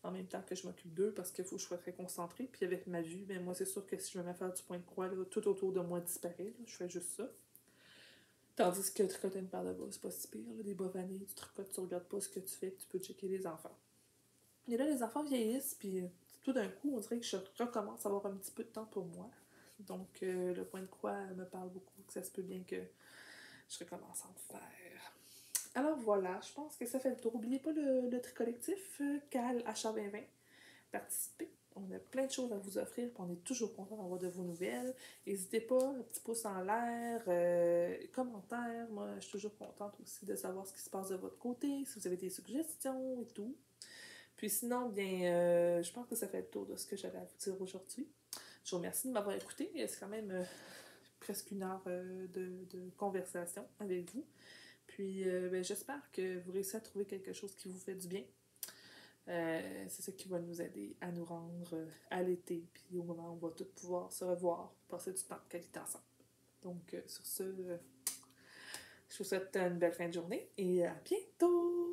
en même temps que je m'occupe d'eux parce qu'il faut que je sois très concentrée. Puis avec ma vue, ben moi, c'est sûr que si je me mets à faire du point de croix, là, tout autour de moi disparaît. Là, je fais juste ça. Tandis que tricoter une paire de bas, c'est pas si pire. Là, des bas vanille, tu tricotes, tu regardes pas ce que tu fais, tu peux checker les enfants. Et là, les enfants vieillissent, puis tout d'un coup, on dirait que je recommence à avoir un petit peu de temps pour moi. Donc, le point de croix me parle beaucoup, que ça se peut bien que je recommence à en faire. Alors voilà, je pense que ça fait le tour. N'oubliez pas le tri collectif, Cal Achat 2020. Participez. On a plein de choses à vous offrir, puis on est toujours content d'avoir de vos nouvelles. N'hésitez pas, un petit pouce en l'air, commentaires. Moi, je suis toujours contente aussi de savoir ce qui se passe de votre côté, si vous avez des suggestions et tout. Puis sinon, bien, je pense que ça fait le tour de ce que j'avais à vous dire aujourd'hui. Je vous remercie de m'avoir écouté. C'est quand même presque une heure de conversation avec vous. Puis ben, j'espère que vous réussissez à trouver quelque chose qui vous fait du bien. C'est ça qui va nous aider à nous rendre à l'été, puis au moment où on va tous pouvoir se revoir, passer du temps de qualité ensemble. Donc sur ce, je vous souhaite une belle fin de journée et à bientôt!